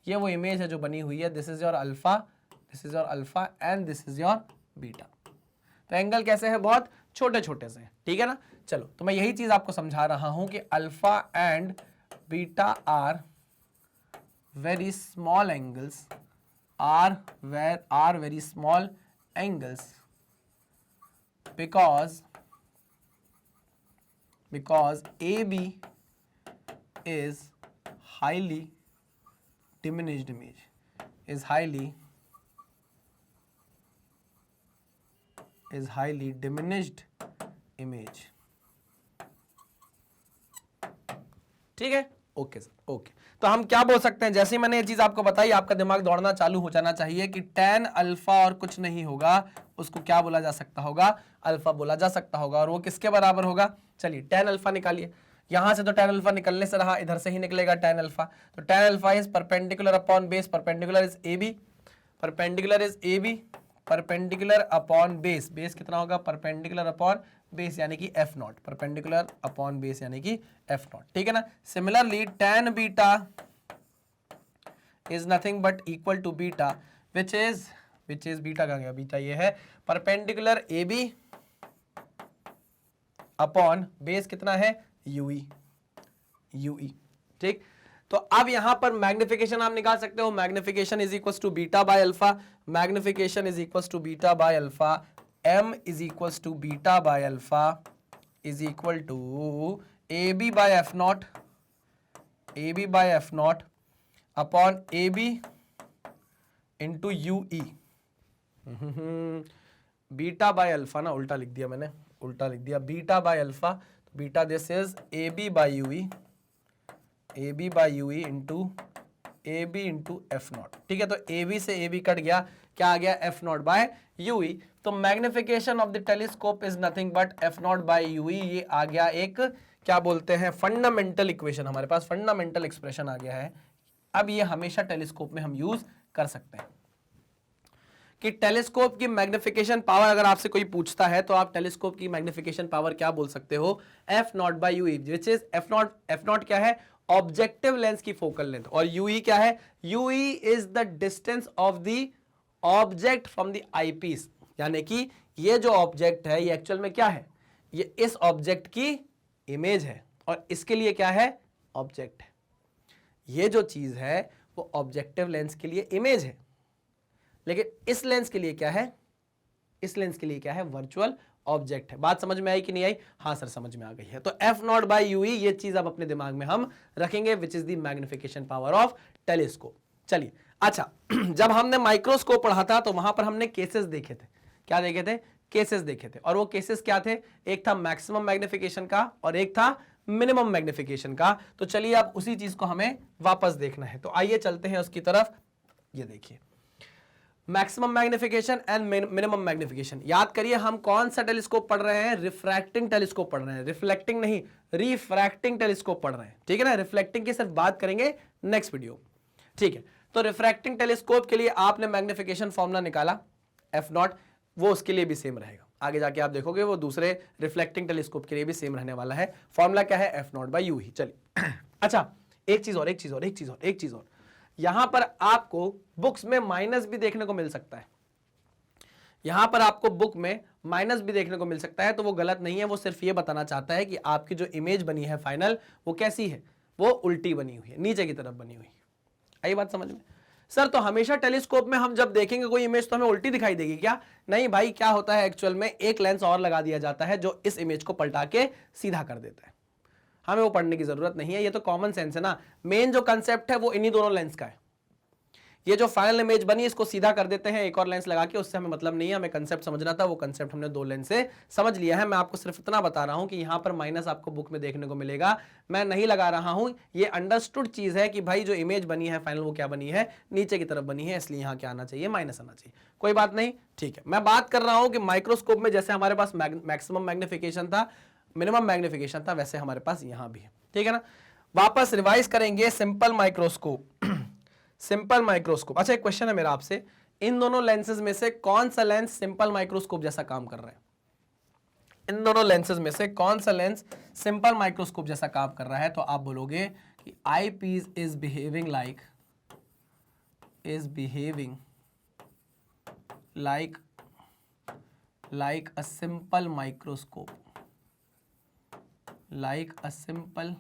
ये वो इमेज है जो बनी हुई है। This is your alpha, this is your alpha and this is your beta. तो एंगल कैसे है, बहुत छोटे छोटे से, ठीक है ना। चलो, तो मैं यही चीज आपको समझा रहा हूं कि alpha and beta are very small angles, are very small angles because AB is highly diminished image, is highly diminished image, ठीक है। Okay sir, okay. तो हम क्या बोल सकते हैं, जैसे ही मैंने ये चीज आपको बताई आपका दिमाग दौड़ना चालू हो जाना चाहिए कि tan अल्फा और कुछ नहीं होगा, उसको क्या बोला जा सकता होगा, अल्फा बोला जा सकता होगा। और वो किसके बराबर होगा, चलिए tan अल्फा निकालिए। यहां से तो tan अल्फा निकलने से रहा, इधर से ही निकलेगा tan अल्फा। तो tan alpha is perpendicular upon base, perpendicular is AB, perpendicular is AB, perpendicular upon base, base कितना होगा, परपेंडिकुलर अपॉन बेस यानी कि f naught, perpendicular upon base यानी कि f नॉट, ठीक है ना। Similarly tan beta is nothing but equal to beta which is beta कहां गया, बीटा ये है परपेंडिकुलर AB अपॉन बेस कितना है, UE, ठीक। तो अब यहां पर मैग्निफिकेशन आप निकाल सकते हो, magnification is equal to beta by alpha, magnification is equal to beta by alpha, m is equal to beta by alpha is equal to AB by f naught, AB by f naught upon AB into UE। Beta by alpha ना, उल्टा लिख दिया मैंने, उल्टा लिख दिया, beta by alpha, तो beta this is AB by UE, AB by UE into AB into f naught, ठीक है। तो AB से AB कट गया, क्या आ गया, f नॉट बाय UE। तो magnification of the telescope is nothing but f naught by UE। ये आ गया एक क्या बोलते हैं, फंडामेंटल इक्वेशन, हमारे पास फंडामेंटल एक्सप्रेशन आ गया है। अब ये हमेशा टेलीस्कोप में हम यूज कर सकते हैं कि टेलीस्कोप की मैग्निफिकेशन पावर, अगर आपसे कोई पूछता है तो आप टेलीस्कोप की मैग्निफिकेशन पावर क्या बोल सकते हो, f naught by UE, which is f naught क्या है, ऑब्जेक्टिव लेंस की फोकल लेंथ, और UE क्या है, UE is the distance of the object from the eyepiece. यानी कि ये जो ऑब्जेक्ट है ये एक्चुअल में क्या है, ये इस ऑब्जेक्ट की इमेज है और इसके लिए क्या है, ऑब्जेक्ट है। ये जो चीज है वो ऑब्जेक्टिव लेंस के लिए इमेज है, लेकिन इस लेंस के लिए क्या है, इस लेंस के लिए क्या है, वर्चुअल ऑब्जेक्ट है। बात समझ में आई कि नहीं आई, हाँ सर समझ में आ गई है। तो f नॉट बाय UE ये चीज अब अपने दिमाग में हम रखेंगे, which is the magnification power of telescope. चलिए, अच्छा जब हमने माइक्रोस्कोप पढ़ा था तो वहां पर हमने केसेस देखे थे, क्या देखे थे, केसेस देखे थे। और वो केसेस क्या थे, एक था मैक्सिमम मैग्निफिकेशन का और एक था मिनिमम मैग्निफिकेशन का। तो चलिए अब उसी चीज को हमें वापस देखना है, तो आइए चलते हैं उसकी तरफ। ये देखिए, maximum magnification and minimum magnification. याद करिए हम कौन सा टेलीस्कोप पढ़ रहे हैं, रिफ्रैक्टिंग टेलीस्कोप पढ़ रहे हैं, रिफ्लेक्टिंग नहीं, रिफ्रैक्टिंग टेलीस्कोप पढ़ रहे हैं, ठीक है ना। रिफ्लेक्टिंग की सिर्फ बात करेंगे नेक्स्ट वीडियो, ठीक है। तो रिफ्रैक्टिंग टेलीस्कोप के लिए आपने मैग्निफिकेशन फॉर्मूला निकाला f नॉट, वो उसके लिए भी सेम रहेगा। आगे जाके आप देखोगे वो दूसरे रिफ्लेक्टिंग टेलीस्कोप के लिए भी सेम रहने वाला है। फॉर्मूला क्या है, f नॉट बाय UE। चलिए अच्छा, एक चीज और, यहां पर आपको बुक्स में माइनस भी देखने को मिल सकता है, यहां पर आपको बुक में माइनस भी देखने को मिल सकता है, तो वो गलत नहीं है, वो सिर्फ ये बताना चाहता है कि आपकी जो इमेज बनी है फाइनल वो कैसी है, वो उल्टी बनी हुई है, नीचे की तरफ बनी हुई है। आई बात समझ में? सर तो हमेशा टेलीस्कोप में हम जब देखेंगे कोई इमेज तो हमें उल्टी दिखाई देगी क्या? नहीं भाई, क्या होता है एक्चुअल में, एक लेंस और लगा दिया जाता है जो इस इमेज को पलटा के सीधा कर देता है, हमें वो पढ़ने की जरूरत नहीं है, ये तो कॉमन सेंस है ना। मेन जो कंसेप्ट है वो इन्हीं दोनों लेंस का है। ये जो फाइनल इमेज बनी इसको सीधा कर देते हैं एक और लेंस लगा के, उससे हमें मतलब नहीं है, हमें कंसेप्ट समझना था, वो कंसेप्ट हमने दो लेंस से समझ लिया है। मैं आपको सिर्फ इतना बता रहा हूं कि यहां पर माइनस आपको बुक में देखने को मिलेगा, मैं नहीं लगा रहा हूं, ये अंडरस्टूड चीज है कि भाई जो इमेज बनी है फाइनल वो क्या बनी है, नीचे की तरफ बनी है, इसलिए यहां क्या आना चाहिए, माइनस आना चाहिए। कोई बात नहीं, ठीक है। मैं बात कर रहा हूं कि माइक्रोस्कोप में जैसे हमारे पास मैक्सिमम मैग्निफिकेशन था, मिनिमम मैग्निफिकेशन था, वैसे हमारे पास यहां भी है, ठीक है ना। वापस रिवाइज करेंगे, सिंपल माइक्रोस्कोप, सिंपल माइक्रोस्कोप। अच्छा एक क्वेश्चन है मेरा आपसे, इन दोनों लेंसेज में से कौन सा लेंस सिंपल माइक्रोस्कोप जैसा काम कर रहा है? इन दोनों लेंसेज में से कौन सा लेंस सिंपल माइक्रोस्कोप जैसा काम कर रहा है? तो आप बोलोगे कि eyepiece is behaving like a simple microscope, like a simple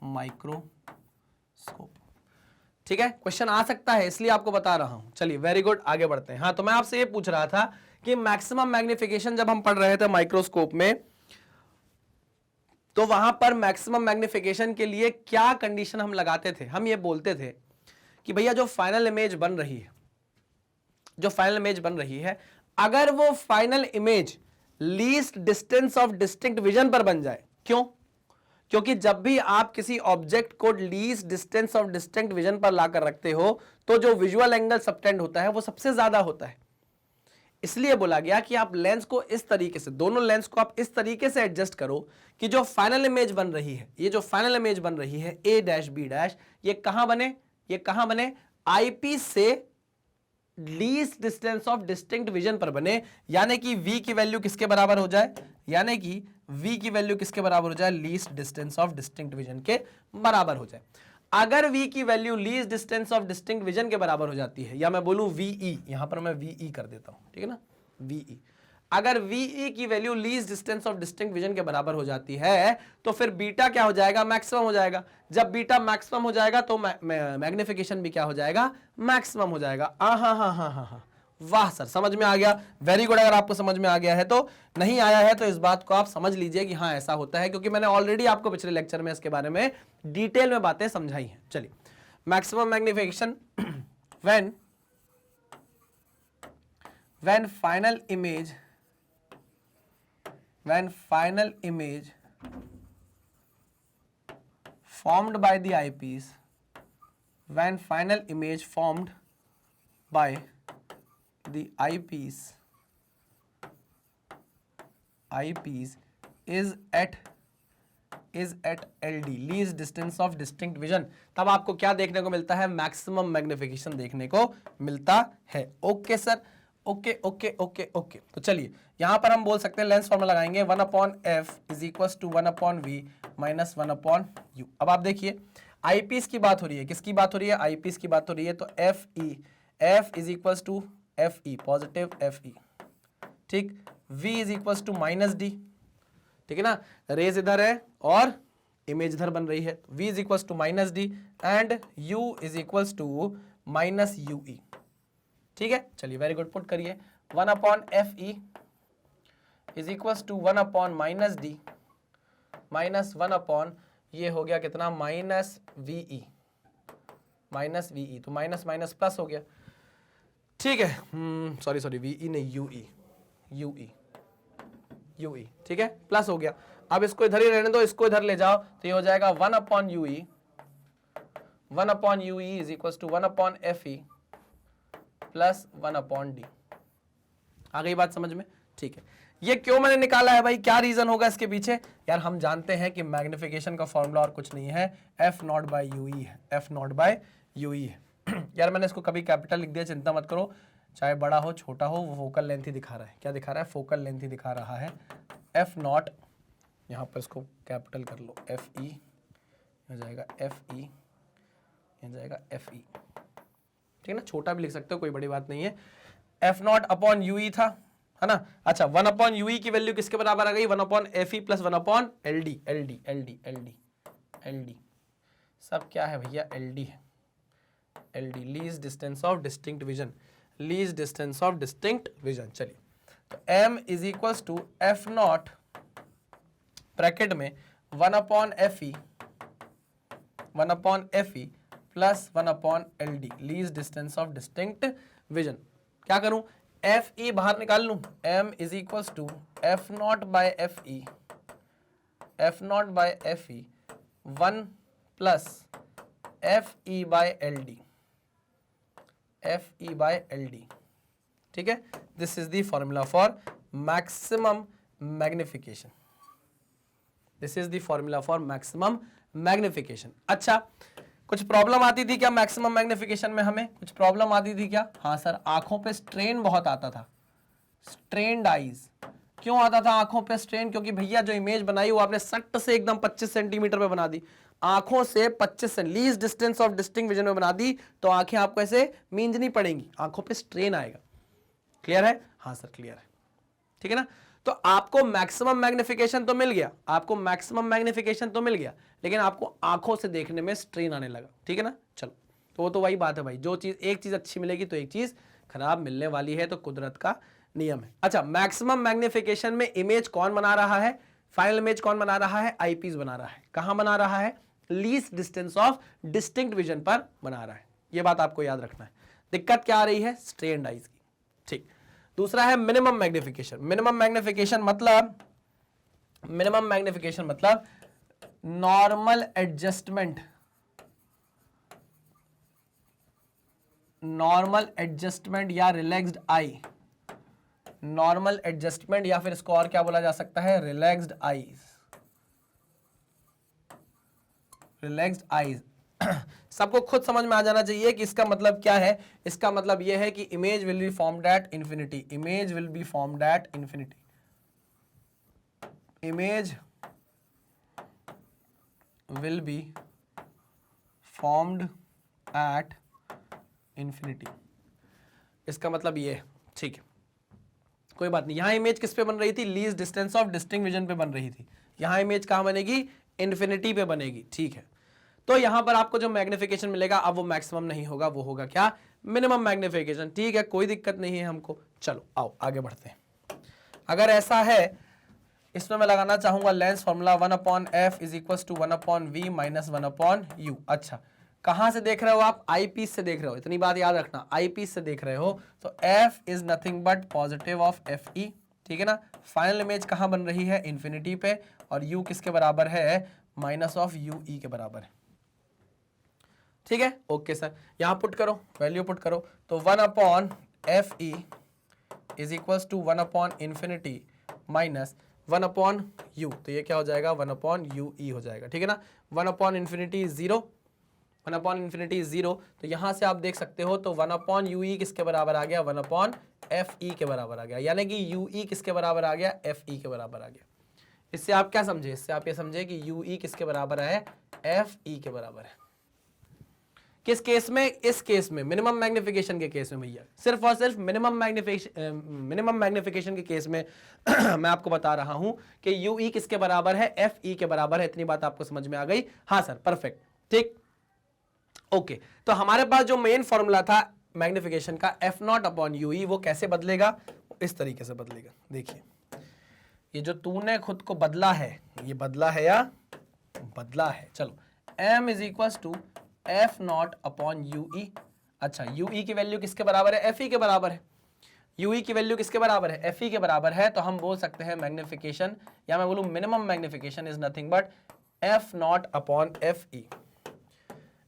microscope. ठीक है, क्वेश्चन आ सकता है इसलिए आपको बता रहा हूं। चलिए वेरी गुड, आगे बढ़ते हैं। हाँ, तो मैं आपसे ये पूछ रहा था कि मैक्सिमम मैग्निफिकेशन जब हम पढ़ रहे थे माइक्रोस्कोप में, तो वहां पर मैक्सिमम मैग्निफिकेशन के लिए क्या कंडीशन हम लगाते थे? हम ये बोलते थे कि भैया जो फाइनल इमेज बन रही है, जो फाइनल इमेज बन रही है, अगर वो final image least distance of distinct vision पर बन जाए। क्यों? क्योंकि जब भी आप किसी ऑब्जेक्ट को least distance of distinct vision पर लाकर रखते हो तो जो विजुअल एंगल सबटेंड होता है वो सबसे ज्यादा होता है। इसलिए बोला गया कि आप लेंस को इस तरीके से, दोनों लेंस को आप इस तरीके से एडजस्ट करो कि जो फाइनल इमेज बन रही है, ये जो फाइनल इमेज बन रही है ए डैश बी डैश, ये कहां बने, ये कहां बने, आईपीस से least distance of distinct vision पर बने। यानी कि v की वैल्यू किसके बराबर हो जाए, यानी कि v की वैल्यू किसके बराबर हो जाए, least distance of distinct vision के बराबर हो जाए। अगर v की value least distance of distinct vision के बराबर हो जाती है, या मैं बोलूं ve, यहां पर मैं ve कर देता हूं, ठीक है ना, ve, अगर ve की value least distance of distinct vision के बराबर हो जाती है तो फिर बीटा क्या हो जाएगा, मैक्सिमम हो जाएगा। जब बीटा मैक्सिमम हो जाएगा तो मैग्निफिकेशन भी क्या हो जाएगा, मैक्सिमम हो जाएगा। हाँ, वाह सर, समझ में आ गया, वेरी गुड। अगर आपको समझ में आ गया है तो, नहीं आया है तो इस बात को आप समझ लीजिए कि हाँ ऐसा होता है, क्योंकि मैंने ऑलरेडी आपको पिछले लेक्चर में इसके बारे में डिटेल में बातें समझाई हैं। चलिए, maximum magnification when final image formed by the eyepiece, when final image formed by the eyepiece is at LD, least distance of distinct vision, तब आपको क्या देखने को मिलता है, मैक्सिमम मैग्निफिकेशन देखने को मिलता है। Okay sir, okay okay okay okay. तो चलिए यहां पर हम बोल सकते हैं, लेंस फॉर्मूला लगाएंगे 1/f is equal to 1/v minus 1/u। अब आप देखिए आईपीस की बात हो रही है, किसकी बात हो रही है, आईपीस की बात हो रही है, तो f is equal to fe, positive fe, ठीक, v is equal to minus D, ठीक है ना, रेज इधर है और इमेज इधर बन रही है, v is equal to minus D and u is equal to minus ue। ठीक है, चलिए वेरी गुड, पुट करिए 1/fe is equal to 1/ minus D minus 1/ ये हो गया कितना, माइनस ve, तो माइनस माइनस प्लस हो गया। ठीक है, सॉरी ve नहीं, ue, ठीक है, प्लस हो गया। अब इसको इधर ही रहने दो, इसको इधर ले जाओ तो ये हो जाएगा 1/ue is equal to 1/fe plus 1/d। आ गई बात समझ में? ठीक है, ये क्यों मैंने निकाला है भाई, क्या रीजन होगा इसके पीछे? यार हम जानते हैं कि मैग्निफिकेशन का फॉर्मूला और कुछ नहीं है, f0/ue है, f0/ue है। यार मैंने इसको कभी कैपिटल लिख दिया, चिंता मत करो, चाहे बड़ा हो छोटा हो, वो फोकल लेंथ ही दिखा रहा है। क्या दिखा रहा है, फोकल लेंथ ही दिखा रहा है। f0, यहाँ पर इसको कैपिटल कर लो, fe, हो जाएगा एफ ई, हो जाएगा एफ ई, ठीक है ना, छोटा भी लिख सकते हो, कोई बड़ी बात नहीं है। एफ नॉट अपॉन यू ई था, है ना। अच्छा, 1 अपॉन यू ई की वैल्यू किसके बराबर आ गई, 1 upon F E plus 1 upon L D, L D L D L D L D, सब क्या है भैया, एल डी है, L D, least distance of distinct vision, least distance of distinct vision. चलिए, तो m is equals to F naught bracket में 1 upon F E, 1 upon F E plus 1 upon L D, least distance of distinct vision. क्या करूं, F E बाहर निकाल लूं, m is equals to F naught by F E, F naught by F E 1 plus F E by L D, F E by L D, ठीक है। This is the formula for maximum magnification, this is the formula for maximum magnification. अच्छा, कुछ problem आती थी क्या maximum magnification में, हमें कुछ प्रॉब्लम आती थी क्या? हाँ सर, आंखों पे स्ट्रेन बहुत आता था, स्ट्रेन्ड आईज। क्यों आता था आंखों पे स्ट्रेन? क्योंकि भैया जो इमेज बनाई वो आपने सट से एकदम 25 सेंटीमीटर पे बना दी, आंखों से 25 से least distance of distinct vision में बना दी, तो आंखें आपको ऐसे मींजनी पड़ेंगी, आंखों पे स्ट्रेन आएगा। क्लियर है? हाँ सर क्लियर है, ठीक है ना। तो आपको मैक्सिमम मैग्निफिकेशन तो मिल गया, आपको मैक्सिमम मैग्निफिकेशन तो मिल गया, लेकिन आपको आंखों से देखने में स्ट्रेन आने लगा, ठीक है ना। चलो, तो वो तो वही बात है भाई, जो चीज एक चीज अच्छी मिलेगी तो एक चीज खराब मिलने वाली है, तो कुदरत का नियम है। अच्छा, मैक्सिमम मैग्निफिकेशन में इमेज कौन बना रहा है, फाइनल इमेज कौन बना रहा है, आईपीस बना रहा है। कहां बना रहा है? Least distance of distinct vision पर बना रहा है, ये बात आपको याद रखना है। दिक्कत क्या आ रही है? स्ट्रेन्ड आईज की, ठीक। दूसरा है मिनिमम मैग्निफिकेशन। मिनिमम मैग्निफिकेशन मतलब, मिनिमम मैग्निफिकेशन मतलब नॉर्मल एडजस्टमेंट, नॉर्मल एडजस्टमेंट या रिलैक्स्ड आई, नॉर्मल एडजस्टमेंट या फिर इसको और क्या बोला जा सकता है, रिलैक्स्ड आईज, रिलैक्स्ड आईज। सबको खुद समझ में आ जाना चाहिए कि इसका मतलब क्या है। इसका मतलब यह है कि image will be formed at infinity, image will be formed at infinity, image will be formed at infinity, इसका मतलब ये है, ठीक है। कोई बात नहीं, यहां इमेज किस पे बन रही थी? Least distance of distinct vision पे बन रही थी। यहां इमेज कहां बनेगी? इंफिनिटी पे बनेगी, ठीक है। तो यहां पर आपको जो मैग्निफिकेशन मिलेगा, अब वो मैक्सिमम नहीं होगा, वो होगा क्या? मिनिमम मैग्निफिकेशन, ठीक है, कोई दिक्कत नहीं है हमको। चलो आओ आगे बढ़ते हैं। अगर ऐसा है, इसमें मैं लगाना चाहूंगा lens formula 1 upon F is equal to 1 upon V minus 1 upon U. अच्छा, कहां से देख रहे हो आप? आई पीस से देख रहे हो, इतनी बात याद रखना, आई पीस से देख रहे हो, तो F is nothing but positive of F E, ठीक है ना। फाइनल इमेज कहां बन रही है? इंफिनिटी पे, और यू किसके बराबर है? माइनस ऑफ यू ई के बराबर है, ठीक है। ओके सर, यहां पुट करो, वैल्यू पुट करो, तो 1 upon F E is equal to 1 upon infinity minus 1 upon U, तो ये क्या हो जाएगा? 1 अपॉन यू ई हो जाएगा, ठीक है ना। 1 अपॉन इंफिनिटी 0, 1 अपॉन इंफिनिटी 0, तो यहां से आप देख सकते हो, तो 1 अपॉन यू ई किसके बराबर आ गया? 1 अपॉन एफ ई के बराबर आ गया, यानी कि यू ई किसके बराबर आ गया? एफ ई के बराबर आ गया। इससे आप क्या समझे? इससे आप ये समझे कि यू ई किसके बराबर है? एफ ई के बराबर है। किस केस में? इस केस में, मिनिमम मैग्निफिकेशन के केस में भैया, सिर्फ और सिर्फ मिनिमम मैग्निफिकेशन के केस में मैं आपको बता रहा हूं कि यू ई किसके बराबर है? एफ ई के बराबर है। इतनी बात आपको समझ में आ गई? हाँ सर, परफेक्ट, ठीक, ओके। तो हमारे पास जो मेन फॉर्मूला था मैग्निफिकेशन का, एफ नॉट अपॉन यू ई, वो कैसे बदलेगा? इस तरीके से बदलेगा। देखिए, ये जो तूने खुद को बदला है, ये बदला है या बदला है? चलो, m is equal to F naught upon U E. अच्छा, यू ई की वैल्यू किसके बराबर है? एफ ई के बराबर है। यू ई की वैल्यू किसके बराबर है? एफ ई के बराबर है, तो हम बोल सकते हैं मैग्निफिकेशन, या मैं बोलूं minimum magnification is nothing but F naught upon F E,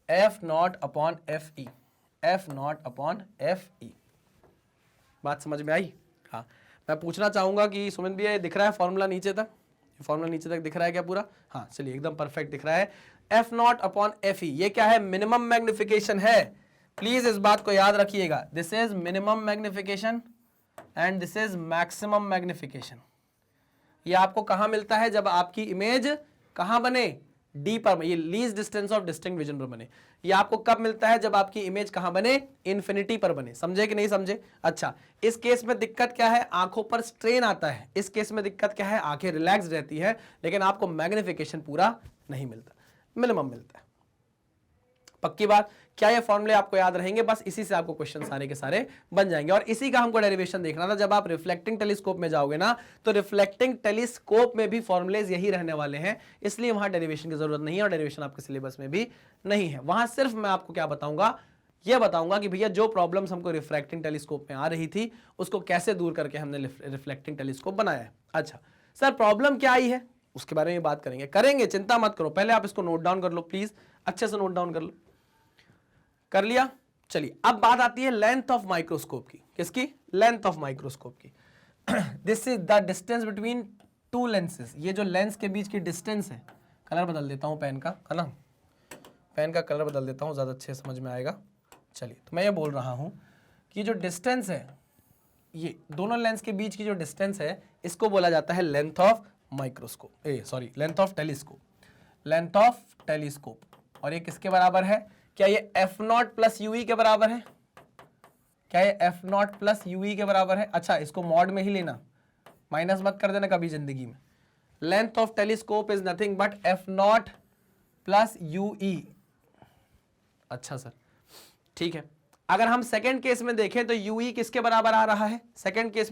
F naught upon F E, F naught upon F ई। बात समझ में आई? हाँ, मैं पूछना चाहूंगा कि सुमित भैया, ये दिख रहा है फॉर्मूला नीचे तक? फॉर्मूला नीचे तक दिख रहा है क्या पूरा? हाँ, चलिए, एकदम परफेक्ट दिख रहा है। एफ नॉट अपॉन एफ ई, ये क्या है? मिनिमम मैग्निफिकेशन है। प्लीज इस बात को याद रखिएगा, this is minimum magnification and this is maximum magnification. ये आपको कहां मिलता है? जब आपकी इमेज कहां बने? डी पर, ये least distance of distinct vision पर बने। ये आपको कब मिलता है? जब आपकी इमेज कहां बने? इन्फिनिटी पर बने। समझे कि नहीं समझे? अच्छा, इस केस में दिक्कत क्या है? आंखों पर स्ट्रेन आता है। इस केस में दिक्कत क्या है? आंखें रिलैक्स रहती है, लेकिन आपको मैग्निफिकेशन पूरा नहीं मिलता, मिनिमम मिलता है। पक्की बात? क्या ये फॉर्मूले आपको याद रहेंगे? बस इसी से आपको क्वेश्चन सारे के सारे बन जाएंगे। और इसी का हमको डेरिवेशन देखना था। जब आप रिफ्लेक्टिंग टेलीस्कोप में जाओगे ना, तो रिफ्लेक्टिंग टेलीस्कोप में भी फॉर्मूलेज यही रहने वाले हैं, इसलिए वहां डेरिवेशन की जरूरत नहीं है और डेरिवेशन आपके सिलेबस में भी नहीं है। वहां सिर्फ मैं आपको क्या बताऊंगा, यह बताऊंगा कि भैया जो प्रॉब्लम्स हमको रिफ्लेक्टिंग टेलीस्कोप में आ रही थी उसको कैसे दूर करके हमने रिफ्लेक्टिंग टेलीस्कोप बनाया है। अच्छा सर, प्रॉब्लम क्या आई है उसके बारे में बात करेंगे, चिंता मत करो। पहले आप इसको नोट डाउन कर लो प्लीज, अच्छे से नोट डाउन कर लो। कर लिया? चलिए, अब बात आती है लेंथ ऑफ माइक्रोस्कोप की। किसकी? लेंथ ऑफ माइक्रोस्कोप की। This is the distance between two lenses. ये जो लेंस के बीच की डिस्टेंस है, कलर बदल देता हूं पेन का, है ना, पेन का कलर बदल देता हूं, ज्यादा अच्छे समझ में आएगा। चलिए, तो मैं ये बोल रहा हूं कि जो डिस्टेंस है, ये दोनों लेंस के बीच की जो डिस्टेंस है, इसको बोला जाता है length of microscope, length of telescope, length of telescope. और ये किसके बराबर है? क्या ये F0 प्लस यूई के बराबर है? क्या ये F0 प्लस यूई के बराबर है? अच्छा, इसको मॉड में ही लेना, माइनस मत कर देना कभी जिंदगी में। Length of telescope is nothing but F0 plus UE. अच्छा सर, ठीक है। अगर हम सेकंड केस में देखें तो यूई किसके बराबर आ रहा है? सेकंड केस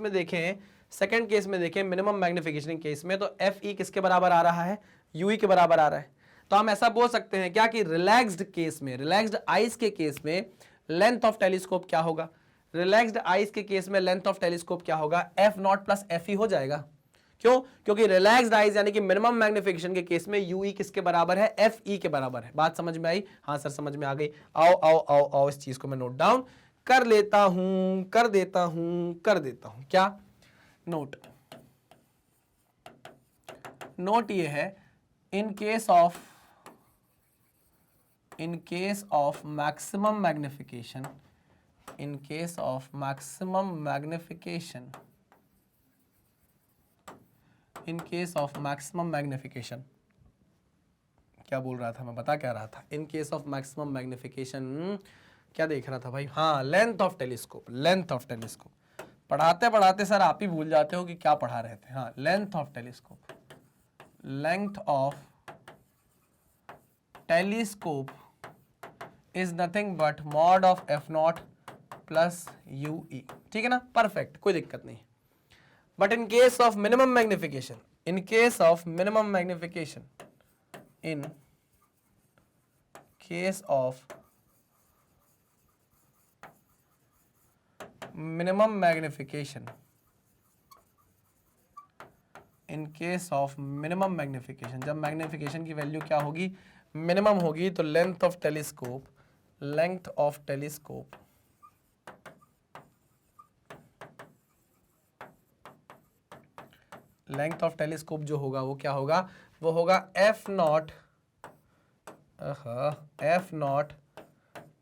में देखें मिनिमम मैग्निफिकेशन केस में, तो Fe किसके बराबर आ रहा है? यूई के बराबर आ रहा है। तो हम ऐसा बोल सकते हैं क्या कि रिलैक्स्ड केस में, रिलैक्स्ड आइज के केस में लेंथ ऑफ टेलीस्कोप क्या होगा? रिलैक्स्ड आइज के केस में लेंथ ऑफ टेलीस्कोप क्या होगा? F0 प्लस Fe हो जाएगा। क्यों? क्योंकि रिलैक्स्ड आइज यानी कि मिनिमम मैग्निफिकेशन के केस में यूई किसके बराबर है? Fe के बराबर है। बात समझ में आई? हाँ सर समझ में आ गई। आओ आओ आओ आओ, इस चीज को मैं नोट डाउन कर लेता हूं। क्या नोट ये है, इन केस ऑफ मैक्सिमम मैग्निफिकेशन, क्या बोल रहा था मैं, बता क्या रहा था? इन केस ऑफ मैक्सिमम मैग्निफिकेशन क्या देख रहा था भाई? हाँ, लेंथ ऑफ टेलीस्कोप। पढ़ाते पढ़ाते सर आप ही भूल जाते हो कि क्या पढ़ा रहे थे। हाँ, length of telescope is nothing but mod of F0 plus UE. ठीक है ना, परफेक्ट, कोई दिक्कत नहीं। But in case of minimum magnification, जब मैग्निफिकेशन की वैल्यू क्या होगी? मिनिमम होगी, तो लेंथ ऑफ टेलीस्कोप जो होगा वो क्या होगा? वो होगा F0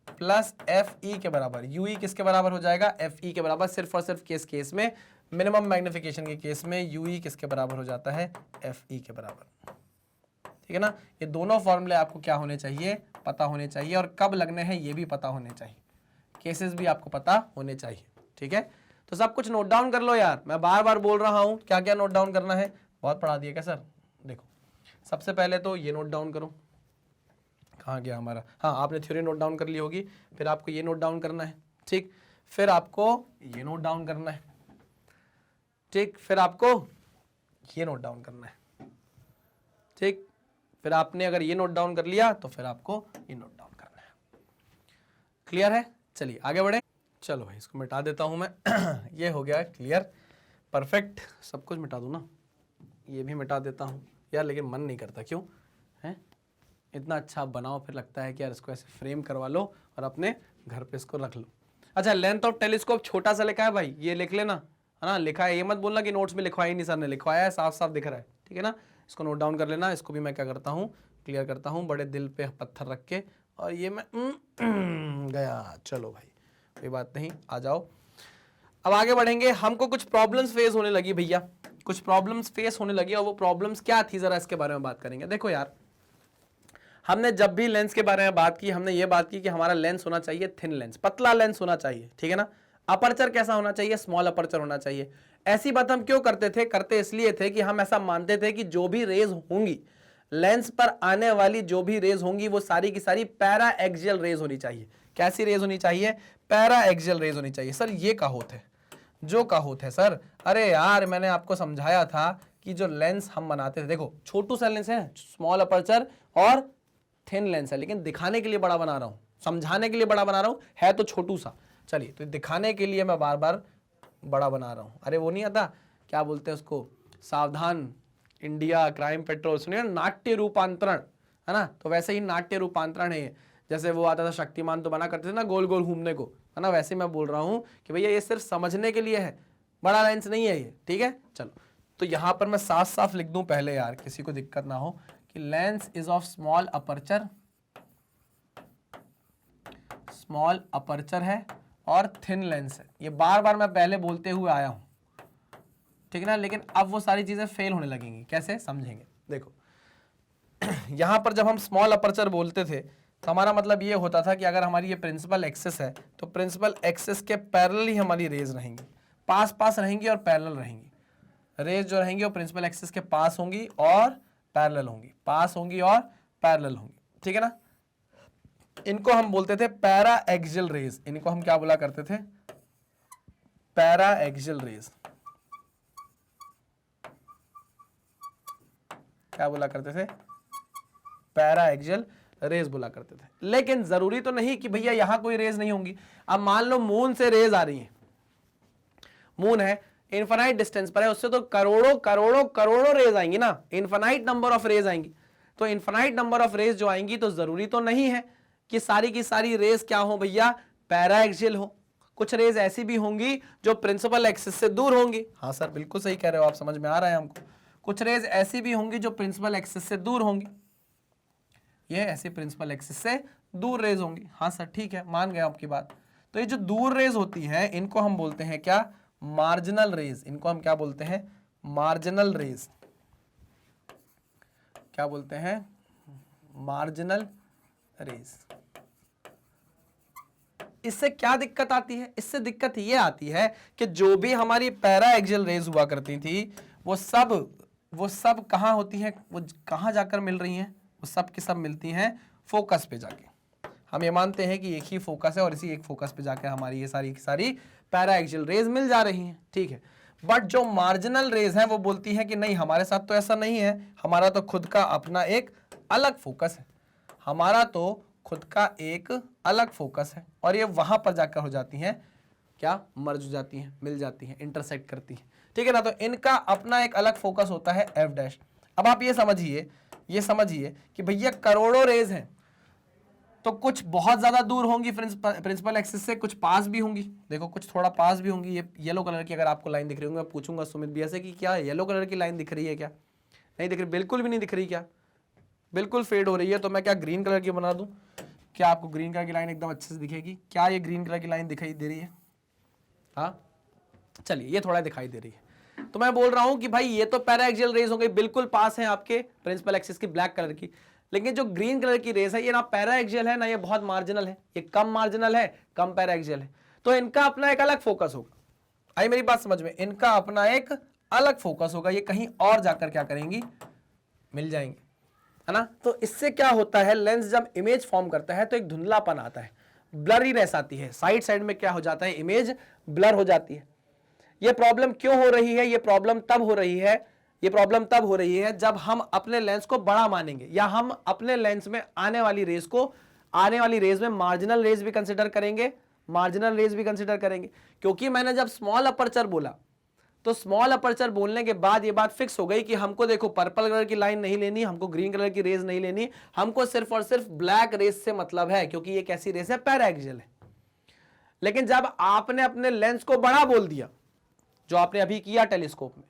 प्लस Fe के बराबर। यूई किसके बराबर हो जाएगा? Fe के बराबर। सिर्फ और सिर्फ केस में, मिनिमम मैग्निफिकेशन के केस में यूई किसके बराबर हो जाता है? Fe के बराबर। ठीक है ना, ये दोनों फॉर्मूले आपको क्या होने चाहिए? पता होने चाहिए, और कब लगने हैं ये भी पता होने चाहिए, केसेस भी आपको पता होने चाहिए। ठीक है, तो सब कुछ नोट डाउन कर लो यार, मैं बार बार बोल रहा हूं क्या क्या नोट डाउन करना है। बहुत पढ़ा दिया क्या सर? देखो, सबसे पहले तो ये नोट डाउन करो, कहाँ गया हमारा? हाँ, आपने थ्योरी नोट डाउन कर ली होगी, फिर आपको ये नोट डाउन करना है। ठीक, फिर आपको ये नोट डाउन करना है। ठीक, फिर आपको ये नोट डाउन करना है। ठीक, फिर आपने अगर ये नोट डाउन कर लिया तो फिर आपको ये नोट डाउन करना है। क्लियर है? चलिए आगे बढ़े। चलो भाई, इसको मिटा देता हूं मैं। ये हो गया क्लियर, परफेक्ट। सब कुछ मिटा दूं ना, ये भी मिटा देता हूं यार, लेकिन मन नहीं करता। क्यों है? इतना अच्छा बनाओ, फिर लगता है कि यार इसको ऐसे फ्रेम करवा लो और अपने घर पे इसको रख लो। अच्छा, लेंथ ऑफ टेलीस्कोप छोटा सा लिखा है भाई, ये लिख लेना, है ना, लिखा है। ये मत बोलना कि नोट्स में लिखवाया ही नहीं, सर ने लिखवाया है, साफ साफ दिख रहा है। ठीक है ना, इसको नोट डाउन कर लेना। इसको भी मैं क्या करता हूँ, क्लियर करता हूँ बड़े दिल पे पत्थर रख के, और ये मैं गया। चलो भाई, कोई बात नहीं, आ जाओ। अब आगे बढ़ेंगे। हमको कुछ प्रॉब्लम्स फेस होने लगी भैया, कुछ प्रॉब्लम्स फेस होने लगी, और वो प्रॉब्लम्स क्या थी जरा इसके बारे में बात करेंगे। देखो यार, हमने जब भी लेंस के बारे में बात की, हमने ये बात की कि हमारा लेंस होना चाहिए थिन लेंस, पतला लेंस होना चाहिए, ठीक है ना। अपर्चर कैसा होना चाहिए, स्मॉल अपर्चर होना चाहिए। ऐसी बात हम क्यों करते थे, करते इसलिए थे कि हम ऐसा मानते थे कि जो भी रेज होंगी लेंस पर आने वाली, जो भी रेज होंगी वो सारी की सारी पैरा एक्सियल रेज होनी चाहिए। कैसी रेज होनी चाहिए, पैरा एक्सियल रेज होनी चाहिए। सर ये कहावत है, जो कहावत है सर, अरे यार मैंने आपको समझाया था कि जो लेंस हम बनाते थे, देखो छोटू सा लेंस है, स्मॉल अपर्चर और थिन लेंस है, लेकिन दिखाने के लिए बड़ा बना रहा हूं, समझाने के लिए बड़ा बना रहा हूं, है तो छोटू सा, चलिए तो दिखाने के लिए मैं बार बार बड़ा बना रहा हूं। अरे वो नहीं आता, क्या बोलते हैं उसको, सावधान इंडिया, क्राइम पेट्रोल, सुनिए नाट्य रूपांतरण, है ना। तो वैसे ही नाट्य रूपांतरण है, जैसे वो आता था शक्तिमान तो बना करते थे ना गोल गोल घूमने को, है ना, वैसे मैं बोल रहा हूं कि भैया ये सिर्फ समझने के लिए है, बड़ा लेंस नहीं है ये, ठीक है। चलो तो यहां पर मैं साफ साफ लिख दूं पहले यार, किसी को दिक्कत ना हो, कि lens is of small aperture, small aperture है और थिन लेंस है। ये बार बार मैं पहले बोलते हुए आया हूं, ठीक है ना, लेकिन अब वो सारी चीजें फेल होने लगेंगी, कैसे समझेंगे। देखो यहां पर जब हम स्मॉल अपर्चर बोलते थे तो हमारा मतलब ये होता था कि अगर हमारी ये प्रिंसिपल एक्सिस है तो प्रिंसिपल एक्सिस के पैरेलल ही हमारी रेज रहेंगी, पास पास रहेंगी और पैरेलल रहेंगी। रेज जो रहेंगी वो प्रिंसिपल एक्सिस के पास होंगी और पैरेलल होंगी, पास होंगी और पैरेलल होंगी, ठीक है ना। इनको हम बोलते थे पैरा एक्सियल रेज, इनको हम क्या बोला करते थे, पैरा एक्सियल रेज, क्या बोला करते थे, पैरा एक्सियल रेज बोला करते थे। लेकिन जरूरी तो नहीं कि भैया यहां कोई रेज नहीं होंगी। अब मान लो मून से रेज आ रही है, मून है इनफाइनाइट डिस्टेंस पर है, उससे तो करोड़ों करोड़ों करोड़ों रेज आएंगी ना, इनफाइनाइट नंबर ऑफ रेज आएंगी। तो इनफाइनाइट नंबर ऑफ रेज जो आएंगी तो जरूरी तो नहीं है कि सारी की सारी रेज क्या हो भैया, पैरा एक्सियल हो। कुछ रेज ऐसी भी होंगी जो प्रिंसिपल एक्सिस से दूर होंगी। हाँ सर बिल्कुल सही कह रहे हो आप, समझ में आ रहा है हमको। कुछ रेज ऐसी भी होंगी जो प्रिंसिपल एक्सिस से दूर होंगी, ये ऐसी प्रिंसिपल एक्सिस से दूर रेज होंगी। हाँ सर ठीक है, मान गए आपकी बात। तो ये जो दूर रेज होती है इनको हम बोलते हैं क्या, मार्जिनल रेज। इनको हम क्या बोलते हैं, मार्जिनल रेज। क्या बोलते हैं, मार्जिनल रेज। इससे क्या दिक्कत आती है, इससे दिक्कत ये आती है कि जो भी हमारी पैरा एक्सियल रेज हुआ करती थी वो सब कहां होती हैं, वो कहां जाकर मिल रही हैं, वो सब की सब मिलती हैं फोकस पे जाके। हम ये मानते हैं कि एक ही फोकस है और इसी एक फोकस पे जाकर हमारी ये सारी की सारी पैरा एक्सियल रेज मिल जा रही हैं, ठीक है। बट जो मार्जिनल रेज है वो बोलती है कि नहीं, हमारे साथ तो ऐसा नहीं है, हमारा तो खुद का अपना एक अलग फोकस है, हमारा तो खुद का एक अलग फोकस है, और ये वहां पर जाकर हो जाती हैं क्या, मर्ज हो जाती हैं, मिल जाती हैं, इंटरसेक्ट करती हैं, ठीक है ना। तो इनका अपना एक अलग फोकस होता है एफ डैश। अब आप ये समझिए कि भैया करोड़ों रेज हैं, तो कुछ बहुत ज्यादा दूर होंगी प्रिंसिपल एक्सिस से, कुछ पास भी होंगी। देखो कुछ थोड़ा पास भी होंगी। ये येलो कलर की अगर आपको लाइन दिख रही होगी, मैं पूछूंगा सुमित भैया से कि क्या येलो कलर की लाइन दिख रही है, क्या नहीं दिख रही, बिल्कुल भी नहीं दिख रही, क्या बिल्कुल फेड हो रही है, तो मैं क्या ग्रीन कलर की बना दूं, क्या आपको ग्रीन कलर की लाइन एकदम अच्छे से दिखेगी, क्या ये ग्रीन कलर की लाइन दिखाई दे रही है, हाँ चलिए ये थोड़ा दिखाई दे रही है। तो मैं बोल रहा हूं कि भाई ये तो पैरा एक्सियल रेज हो गई, बिल्कुल पास है आपके प्रिंसिपल एक्सिस की, ब्लैक कलर की। लेकिन जो ग्रीन कलर की रेज है ये ना पैरा एक्सियल है ना ये बहुत मार्जिनल है, ये कम मार्जिनल है, कम पैरा एक्सियल है, तो इनका अपना एक अलग फोकस होगा। आई मेरी बात समझ में, इनका अपना एक अलग फोकस होगा, ये कहीं और जाकर क्या करेंगी, मिल जाएंगे, है ना। तो इससे क्या होता है, लेंस जब इमेज फॉर्म करता है तो एक धुंधलापन आता है, ब्लरीनेस आती है, साइड में क्या हो जाता है, इमेज ब्लर हो जाती है। ये प्रॉब्लम क्यों हो रही है, ये प्रॉब्लम तब हो रही है जब हम अपने लेंस को बड़ा मानेंगे, या हम अपने लेंस में आने वाली रेज में मार्जिनल रेज भी कंसीडर करेंगे, क्योंकि मैंने जब स्मॉल अपर्चर बोला तो स्मॉल अपर्चर बोलने के बाद ये बात फिक्स हो गई कि हमको देखो पर्पल कलर की लाइन नहीं लेनी, हमको ग्रीन कलर की रेज नहीं लेनी, हमको सिर्फ और सिर्फ ब्लैक रेज से मतलब है, क्योंकि ये कैसी रेज है, पैरा एक्सियल है। लेकिन जब आपने अपने लेंस को बड़ा बोल दिया, जो आपने अभी किया टेलीस्कोप में,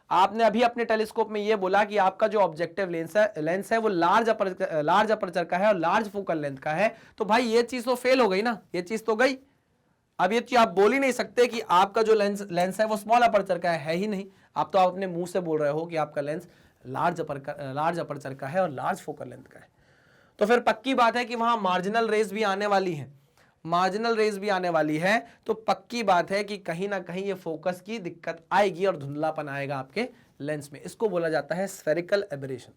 आपने अभी अपने टेलीस्कोप में ये बोला कि आपका जो ऑब्जेक्टिव लेंस है वो लार्ज अपर्चर का है और लार्ज फोकल लेंथ का है, तो भाई ये चीज तो फेल हो गई ना, ये चीज तो गई। अब ये चीज आप बोल ही नहीं सकते कि आपका जो लेंस है वो स्मॉल अपर्चर का है ही नहीं, आप तो अपने मुंह से बोल रहे हो कि आपका लेंस लार्ज अपर्चर का है और लार्ज फोकल लेंथ का है। तो फिर पक्की बात है कि वहां मार्जिनल रेज भी आने वाली है, मार्जिनल रेज भी आने वाली है, तो पक्की बात है कि कहीं ना कहीं ये फोकस की दिक्कत आएगी और धुंधलापन आएगा आपके लेंस में। इसको बोला जाता है स्फेरिकल एबरेशन।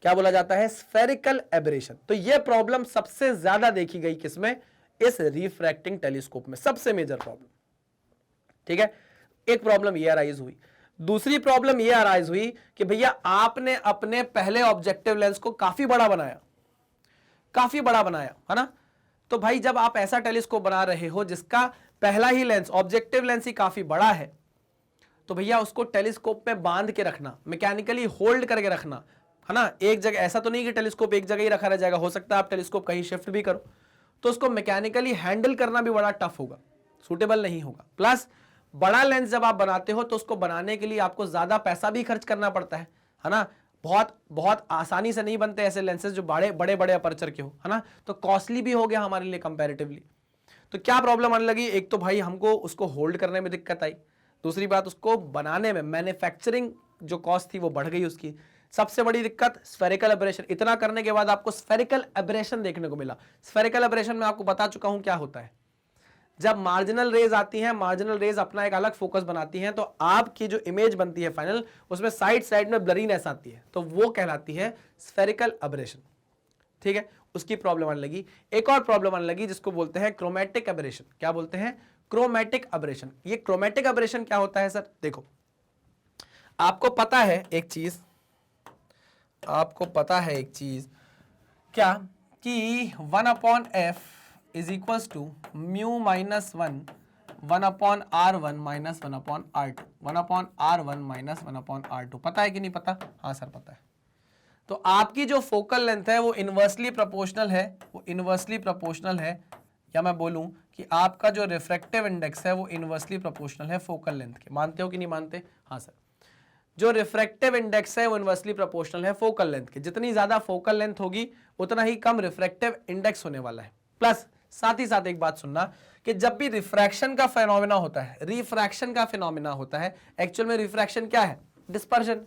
क्या बोला जाता है? Spherical aberration. तो ये प्रॉब्लम सबसे ज्यादा देखी गई किसमें? इस रिफ्रैक्टिंग टेलीस्कोप में, सबसे मेजर प्रॉब्लम। ठीक है, एक प्रॉब्लम ये अराइज हुई। दूसरी प्रॉब्लम ये अराइज हुई कि भैया आपने अपने पहले ऑब्जेक्टिव लेंस को काफी बड़ा बनाया, काफी बड़ा बनाया, है ना? तो भाई जब आप ऐसा टेलीस्कोप बना रहे हो जिसका पहला ही लेंस, ऑब्जेक्टिव लेंस ही काफी बड़ा है, तो भैया उसको टेलीस्कोप में बांध के रखना, मैकेनिकली होल्ड करके रखना, है ना? एक जगह, ऐसा तो नहीं कि टेलीस्कोप एक जगह ही रखा रह जाएगा, हो सकता है आप टेलीस्कोप कहीं शिफ्ट भी करो, तो उसको मैकेनिकली हैंडल करना भी बड़ा टफ होगा, सूटेबल नहीं होगा। प्लस बड़ा लेंस जब आप बनाते हो तो उसको बनाने के लिए आपको ज्यादा पैसा भी खर्च करना पड़ता है ना? बहुत बहुत आसानी से नहीं बनते ऐसे लेंसेज जो बड़े बड़े बड़े अपर्चर के हो, है ना? तो कॉस्टली भी हो गया हमारे लिए कंपैरेटिवली। तो क्या प्रॉब्लम आने लगी? एक तो भाई हमको उसको होल्ड करने में दिक्कत आई, दूसरी बात उसको बनाने में मैन्युफैक्चरिंग जो कॉस्ट थी वो बढ़ गई उसकी। सबसे बड़ी दिक्कत स्फेरिकल एब्रेशन। इतना करने के बाद आपको स्फेरिकल एब्रेशन देखने को मिला। स्फेरिकल एब्रेशन में आपको बता चुका हूं क्या होता है। जब मार्जिनल रेज आती हैं, मार्जिनल रेज अपना एक अलग फोकस बनाती हैं, तो आपकी जो इमेज बनती है फाइनल, उसमें साइड साइड में ब्लरीनेस आती है, तो वो कहलाती है स्फेरिकल एब्रेशन। ठीक है, उसकी प्रॉब्लम आने लगी। एक और प्रॉब्लम आने लगी जिसको बोलते हैं क्रोमैटिक एब्रेशन। क्या बोलते हैं? Chromatic aberration. ये क्रोमैटिक एब्रेशन क्या होता है सर? देखो, आपको पता है एक चीज, आपको पता है एक चीज क्या, कि 1/f is equals to mu minus 1/r1 minus 1/r2, 1/r1 minus 1/r2। पता है कि नहीं पता? हाँ सर पता है। तो आपकी जो फोकल लेंथ है वो इनवर्सली प्रोपोर्शनल है, वो इनवर्सली प्रोपोर्शनल है, या मैं बोलूं कि आपका जो रिफ्रैक्टिव इंडेक्स है वो इनवर्सली प्रोपोर्शनल है फोकल लेंथ के। मानते हो कि नहीं मानते? हाँ सर। जो रिफ्रैक्टिव इंडेक्स है वो इनवर्सली प्रोपोर्शनल है फोकल लेंथ के। जितनी ज्यादा फोकल लेंथ होगी उतना ही कम रिफ्रैक्टिव इंडेक्स होने वाला है। प्लस साथ ही साथ एक बात सुनना कि जब भी रिफ्रैक्शन का फेनोमेना होता है, रिफ्रैक्शन का फेनोमेना होता है, एक्चुअल में रिफ्रैक्शन क्या है? डिस्पर्जन।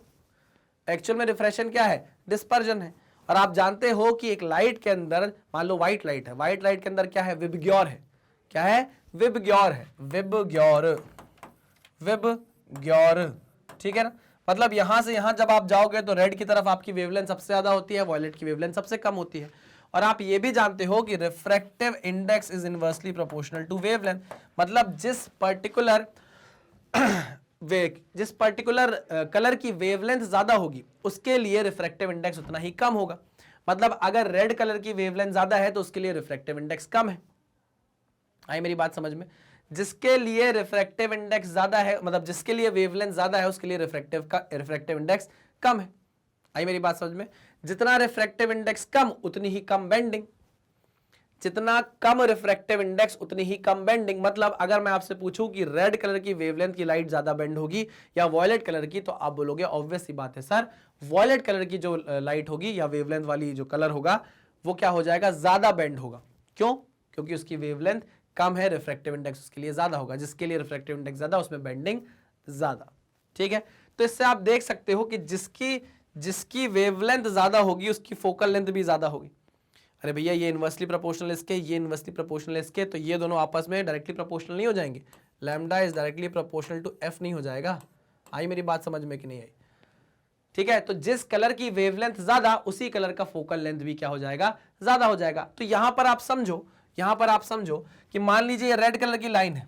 एक्चुअल में रिफ्रैक्शन क्या है? डिस्पर्जन है। और आप जानते हो कि एक लाइट के अंदर, मान लो व्हाइट लाइट है, व्हाइट लाइट के अंदर क्या है? विबग्योर है। क्या है? विबग्योर है। VIBGYOR, VIBGYOR. ठीक है ना? मतलब यहां से यहां जब आप जाओगे तो रेड की तरफ आपकी वेवलेंथ सबसे ज्यादा होती है, वॉयलेट की वेवलेंथ सबसे कम होती है। और आप ये भी जानते हो कि refractive index is inversely proportional to wavelength. मतलब जिस पर्टिकुलर कलर की वेवलेंथ ज्यादा होगी उसके लिए रिफ्रैक्टिव इंडेक्स उतना ही कम होगा। मतलब अगर रेड कलर की वेवलेंथ ज्यादा है तो उसके लिए रिफ्रैक्टिव इंडेक्स कम है। आई मेरी बात समझ में? जिसके लिए रिफ्रैक्टिव इंडेक्स ज्यादा है, मतलब जिसके लिए वेवलेंथ ज्यादा है, उसके लिए रिफ्रैक्टिव इंडेक्स कम है। आई मेरी बात समझ में? जितना रिफ्रैक्टिव इंडेक्स कम उतनी ही कम बेंडिंग, जितना कम रिफ्रैक्टिव इंडेक्स उतनी ही कम बेंडिंग। मतलब अगर मैं आपसे पूछूं कि रेड कलर की वेवलेंथ की लाइट ज्यादा बेंड होगी या वॉयलेट कलर की, तो आप बोलोगे ऑब्वियस सी बात है सर, वॉयलेट कलर की जो लाइट होगी या वेवलेंथ वाली जो कलर होगा वो क्या हो जाएगा? ज्यादा बेंड होगा। क्यों? क्योंकि उसकी वेवलेंथ कम है, रिफ्रैक्टिव इंडेक्स उसके लिए ज्यादा होगा। जिसके लिए रिफ्रैक्टिव इंडेक्स ज्यादा उसमें बेंडिंग ज्यादा। ठीक है, तो इससे आप देख सकते हो कि जिसकी वेवलेंथ ज्यादा होगी उसकी फोकल लेंथ भी ज्यादा होगी। अरे भैया ये इनवर्सली प्रोपोर्शनल इसके, ये इनवर्सली प्रोपोर्शनल इसके, तो ये दोनों आपस में डायरेक्टली प्रोपोर्शनल नहीं हो जाएंगे? Lambda is directly proportional to F नहीं हो जाएगा? आई मेरी बात समझ में कि नहीं आई? ठीक है, तो जिस कलर की वेवलेंथ ज्यादा उसी कलर का फोकल लेंथ भी क्या हो जाएगा? ज्यादा हो जाएगा। तो यहां पर आप समझो कि मान लीजिए ये रेड कलर की लाइन है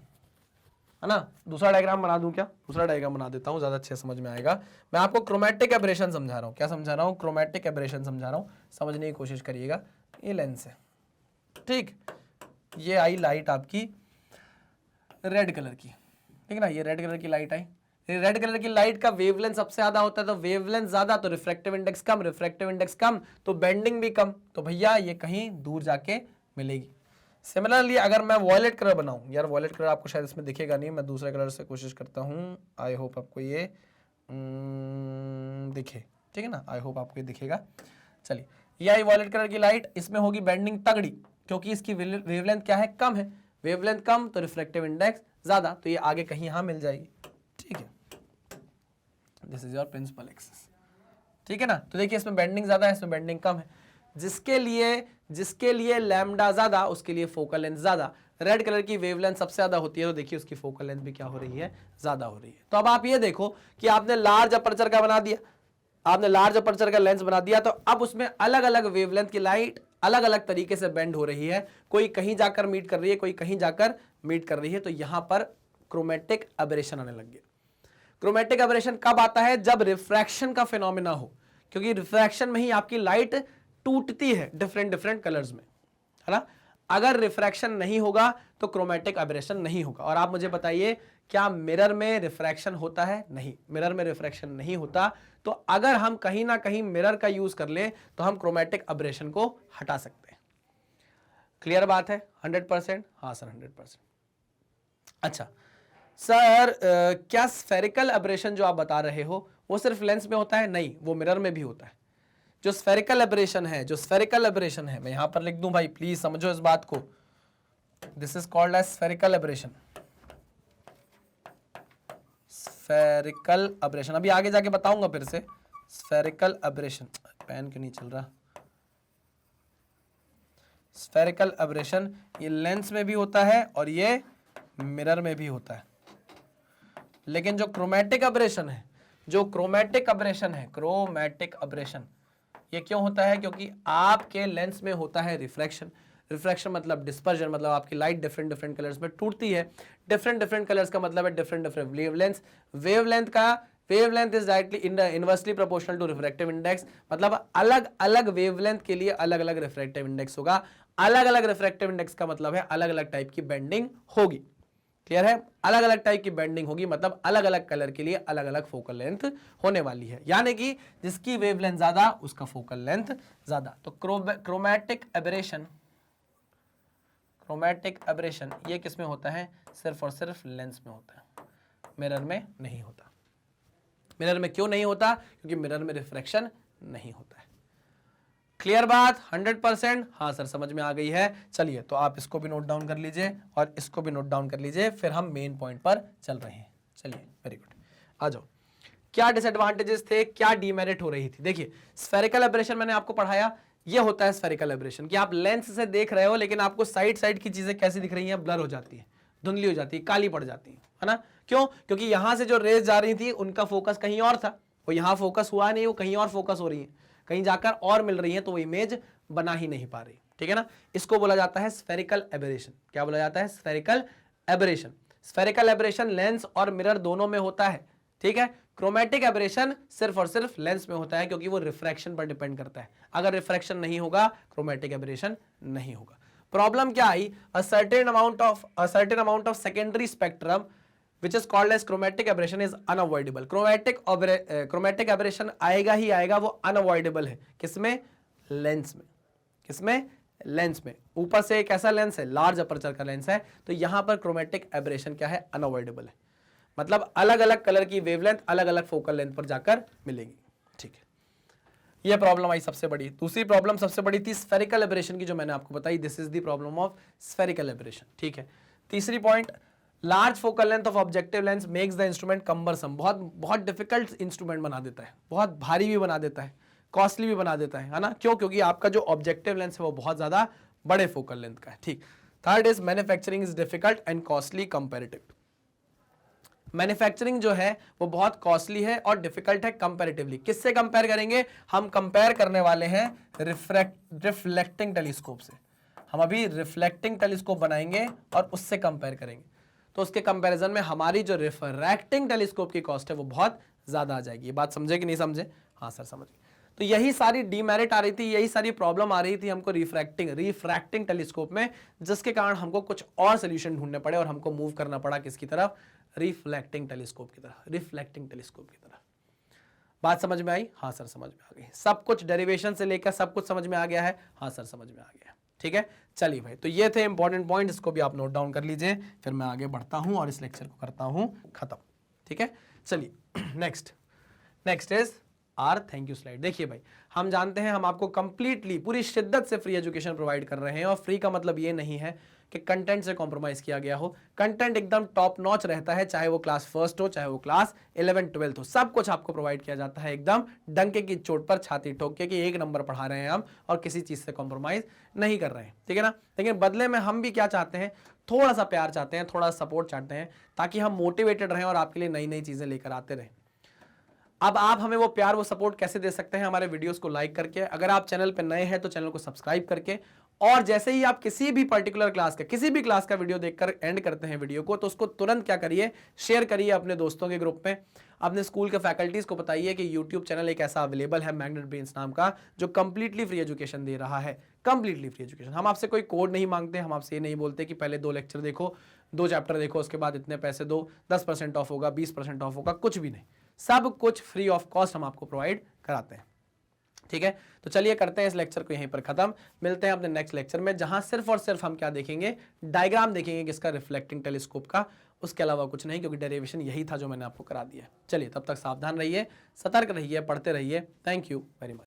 ना? दूसरा डायग्राम बना दूं क्या? दूसरा डायग्राम बना देता हूं, ज्यादा अच्छे समझ में आएगा। मैं आपको क्रोमैटिक एब्रेशन समझा रहा हूं। क्या समझा रहा हूं? क्रोमैटिक एब्रेशन समझा रहा हूं, समझने की कोशिश करिएगा। ये लेंस है, ठीक, ये आई लाइट आपकी रेड कलर की, ठीक ना? ये रेड कलर की लाइट आई। रेड कलर की लाइट का वेवलेंथ सबसे ज्यादा होता है, तो वेवलेंथ ज्यादा तो रिफ्रैक्टिव इंडेक्स कम, रिफ्रैक्टिव इंडेक्स कम तो बेंडिंग भी कम, तो भैया ये कहीं दूर जाके मिलेगी। सिमिलरली अगर मैं वॉयलेट कलर बनाऊं, यार वॉयलेट कलर आपको शायद इसमें दिखेगा नहीं, मैं दूसरे कलर से कोशिश करता हूं, आई होप आपको ये दिखे, ठीक है ना? आई होप आपको ये दिखेगा। चलिए, ये आई वॉयलेट कलर की लाइट, इसमें होगी बेंडिंग तगड़ी क्योंकि इसकी वेवलेंथ क्या है? कम है। वेवलेंथ कम तो रिफ्रैक्टिव इंडेक्स ज्यादा, तो ये आगे कहीं यहां मिल जाएगी। ठीक है, this is your principal axis. ठीक है ना? तो देखिए इसमें बेंडिंग ज्यादा है, इसमें बेंडिंग कम है। जिसके लिए लैम्डा ज्यादा उसके लिए फोकल लेंथ ज्यादा। रेड कलर की वेवलेंथ सबसे ज्यादा होती है तो देखिए उसकी फोकल लेंथ भी क्या हो रही है, ज्यादा हो रही है। तो अब आप ये देखो कि आपने लार्ज अपर्चर का बना दिया, आपने लार्ज अपर्चर का लेंस बना दिया, तो अब उसमें अलग अलग वेवलेंथ की लाइट अलग अलग तरीके से बेंड हो रही है, कोई कहीं जाकर मीट कर रही है, कोई कहीं जाकर मीट कर रही है। तो यहां पर क्रोमेटिक एबरेशन आने लग गया। क्रोमेटिक एबरेशन कब आता है? जब रिफ्रैक्शन का फिनोमेना हो, क्योंकि रिफ्रैक्शन में ही आपकी लाइट टूटती है डिफरेंट डिफरेंट कलर्स में, है ना। अगर रिफ्रैक्शन नहीं होगा तो क्रोमेटिक एबरेशन नहीं होगा। और आप मुझे बताइए, क्या मिरर में रिफ्रैक्शन होता है? नहीं, मिरर में रिफ्रैक्शन नहीं होता। तो अगर हम कहीं ना कहीं मिरर का यूज कर लें तो हम क्रोमेटिक एबरेशन को हटा सकते हैं। क्लियर बात है? 100%? हाँ सर 100%। अच्छा सर, क्या स्फेरिकल एबरेशन जो आप बता रहे हो वो सिर्फ लेंस में होता है? नहीं, वो मिरर में भी होता है। जो स्फेरिकल एबरेशन है, जो स्फेरिकल एबरेशन है, मैं यहां पर लिख दूं भाई, प्लीज समझो इस बात को। This is called as spherical aberration. Spherical aberration अभी आगे जाके बताऊंगा फिर से। स्फेरिकल एबरेशन, पेन क्यों नहीं चल रहा? स्फेरिकल एबरेशन ये लेंस में भी होता है और ये मिरर में भी होता है। लेकिन जो क्रोमेटिक एबरेशन है, जो क्रोमेटिक एबरेशन है, क्रोमेटिक एबरेशन ये क्यों होता है? क्योंकि आपके लेंस में होता है रिफ्रैक्शन। रिफ्रैक्शन मतलब डिस्पर्जन, मतलब आपकी लाइट डिफरेंट डिफरेंट कलर्स में टूटती है। डिफरेंट डिफरेंट कलर्स का मतलब है different different wavelength. Wavelength is directly inversely proportional to refractive index, मतलब अलग अलग वेवलेंथ के लिए अलग अलग रिफ्रैक्टिव इंडेक्स होगा। अलग अलग रिफ्रैक्टिव इंडेक्स का मतलब है अलग अलग टाइप की बेंडिंग होगी। क्लियर है? अलग अलग टाइप की बेंडिंग होगी, मतलब अलग अलग कलर के लिए अलग अलग फोकल लेंथ होने वाली है। यानी कि जिसकी वेवलेंथ ज्यादा उसका फोकल लेंथ ज्यादा। तो क्रोमेटिक एबरेशन ये किस में होता है? सिर्फ और सिर्फ लेंस में होता है, मिरर में नहीं होता। मिरर में क्यों नहीं होता? क्योंकि मिरर में रिफ्रैक्शन नहीं होता है। क्लियर बात? 100%? हाँ सर समझ में आ गई है। चलिए तो आप इसको भी नोट डाउन कर लीजिए और इसको भी नोट डाउन कर लीजिए, फिर हम मेन पॉइंट पर चल रहे हैं। चलिए वेरी गुड, आ जाओ। क्या डिसएडवांटेजेस थे, क्या डीमेरिट हो रही थी? देखिए स्फेरिकल एबरेशन मैंने आपको पढ़ाया, ये होता है स्फेरिकल एबरेशन कि आप लेंस से देख रहे हो लेकिन आपको साइड साइड की चीजें कैसी दिख रही हैं? ब्लर हो जाती है, धुंधली हो जाती है, काली पड़ जाती है ना। क्यों? क्योंकि यहां से जो रेज जा रही थी उनका फोकस कहीं और था, वो यहां फोकस हुआ नहीं, वो कहीं और फोकस हो रही है, कहीं जाकर और मिल रही है, तो वो इमेज बना ही नहीं पा रही। ठीक है ना। इसको बोला जाता है स्फेरिकल एबरेशन। क्या बोला जाता है? Spherical aberration. Spherical aberration lens और मिरर दोनों में होता है। ठीक है। क्रोमेटिक एबरेशन सिर्फ और सिर्फ लेंस में होता है, क्योंकि वो रिफ्रैक्शन पर डिपेंड करता है। अगर रिफ्रैक्शन नहीं होगा क्रोमेटिक एबरेशन नहीं होगा। प्रॉब्लम क्या आई? a certain amount of secondary spectrum which is called as chromatic aberration is unavoidable. chromatic aberration आएगा ही आएगा, वो unavoidable है। किसमें? लेंस में। किसमें? लेंस में। ऊपर से एक ऐसा लेंस है, लार्ज अपर्चर का लेंस है, तो यहां पर क्रोमेटिक एबरेशन क्या है? अनअवॉइडेबल है। मतलब अलग अलग कलर की वेवलेंथ अलग अलग फोकल लेंथ पर जाकर मिलेगी। ठीक है, ये प्रॉब्लम आई सबसे बड़ी। दूसरी प्रॉब्लम सबसे बड़ी थी स्फेरिकल एबरेशन की, जो मैंने आपको बताई। This is the problem of spherical aberration. ठीक है। तीसरी point, large focal length of objective lens makes the instrument cumbersome. बहुत डिफिकल्ट इंस्ट्रूमेंट बना देता है, बहुत भारी भी बना देता है, कॉस्टली भी बना देता है ना। क्यों? क्योंकि आपका जो ऑब्जेक्टिव लेंस है वो बहुत ज्यादा बड़े फोकल लेंथ का है। ठीक। Third is manufacturing is difficult and costly comparative. Manufacturing जो है वो बहुत कॉस्टली है और डिफिकल्ट है कंपैरेटिवली। किससे कंपेयर करेंगे? हम कंपेयर करने वाले हैं रिफ्लेक्टिंग टेलीस्कोप से। हम अभी रिफ्लेक्टिंग टेलीस्कोप बनाएंगे और उससे कंपेयर करेंगे, तो उसके कंपैरिजन में हमारी जो रिफ्रैक्टिंग टेलीस्कोप की कॉस्ट है वो बहुत ज्यादा आ जाएगी। ये बात समझे कि नहीं समझे? हाँ सर समझ गए। तो यही सारी डीमेरिट आ रही थी, यही सारी प्रॉब्लम आ रही थी हमको रिफ्रैक्टिंग टेलीस्कोप में, जिसके कारण हमको कुछ और सोल्यूशन ढूंढने पड़े और हमको मूव करना पड़ा किसकी तरफ? रिफ्लेक्टिंग टेलीस्कोप की तरफ। रिफ्लेक्टिंग टेलीस्कोप की तरफ। बात समझ में आई? हाँ सर समझ में आ गई। सब कुछ डेरिवेशन से लेकर सब कुछ समझ में आ गया है? हाँ सर समझ में आ गया। ठीक है। चलिए भाई, तो ये थे इंपॉर्टेंट पॉइंट, इसको भी आप नोट डाउन कर लीजिए, फिर मैं आगे बढ़ता हूं और इस लेक्चर को करता हूं खत्म। ठीक है। चलिए next is are thank you slide. देखिए भाई, हम जानते हैं हम आपको कंप्लीटली पूरी शिद्दत से फ्री एजुकेशन प्रोवाइड कर रहे हैं, और फ्री का मतलब ये नहीं है कि कंटेंट से कॉम्प्रोमाइज किया गया हो। कंटेंट एकदम टॉप नॉच रहता है, चाहे वो क्लास फर्स्ट हो, चाहे वो क्लास 11 12 हो, सब कुछ आपको प्रोवाइड किया जाता है एकदम डंके की चोट पर छाती ठोक के कि 1 नंबर पढ़ा रहे हैं हम और किसी चीज से कॉम्प्रोमाइज नहीं कर रहे हैं, ठीक है ना। लेकिन बदले में हम भी क्या चाहते हैं, थोड़ा सा प्यार चाहते हैं, थोड़ा सपोर्ट चाहते हैं, ताकि हम मोटिवेटेड रहें और आपके लिए नई नई चीजें लेकर आते रहें। अब आप हमें वो प्यार वो सपोर्ट कैसे दे सकते हैं, हमारे वीडियोस को लाइक करके, अगर आप चैनल पर नए हैं तो चैनल को सब्सक्राइब करके, और जैसे ही आप किसी भी पर्टिकुलर क्लास का, किसी भी क्लास का वीडियो देखकर एंड करते हैं वीडियो को, तो उसको तुरंत क्या करिए, शेयर करिए अपने दोस्तों के ग्रुप में, अपने स्कूल के फैकल्टीज को बताइए कि यूट्यूब चैनल एक ऐसा अवेलेबल है मैग्नेट ब्रेन्स नाम का, जो कंप्लीटली फ्री एजुकेशन दे रहा है, कंप्लीटली फ्री एजुकेशन। हम आपसे कोई कोड नहीं मांगते, हम आपसे ये नहीं बोलते कि पहले 2 लेक्चर देखो, 2 चैप्टर देखो, उसके बाद इतने पैसे दो, 10% ऑफ होगा, 20% ऑफ होगा, कुछ भी नहीं, सब कुछ फ्री ऑफ कॉस्ट हम आपको प्रोवाइड कराते हैं, ठीक है। तो चलिए करते हैं इस लेक्चर को यहीं पर खत्म, मिलते हैं अपने नेक्स्ट लेक्चर में, जहां सिर्फ और सिर्फ हम क्या देखेंगे, डायग्राम देखेंगे किसका, रिफ्लेक्टिंग टेलीस्कोप का, उसके अलावा कुछ नहीं, क्योंकि डेरिवेशन यही था जो मैंने आपको करा दिया। चलिए तब तक सावधान रहिए, सतर्क रहिए, पढ़ते रहिए। Thank you very much.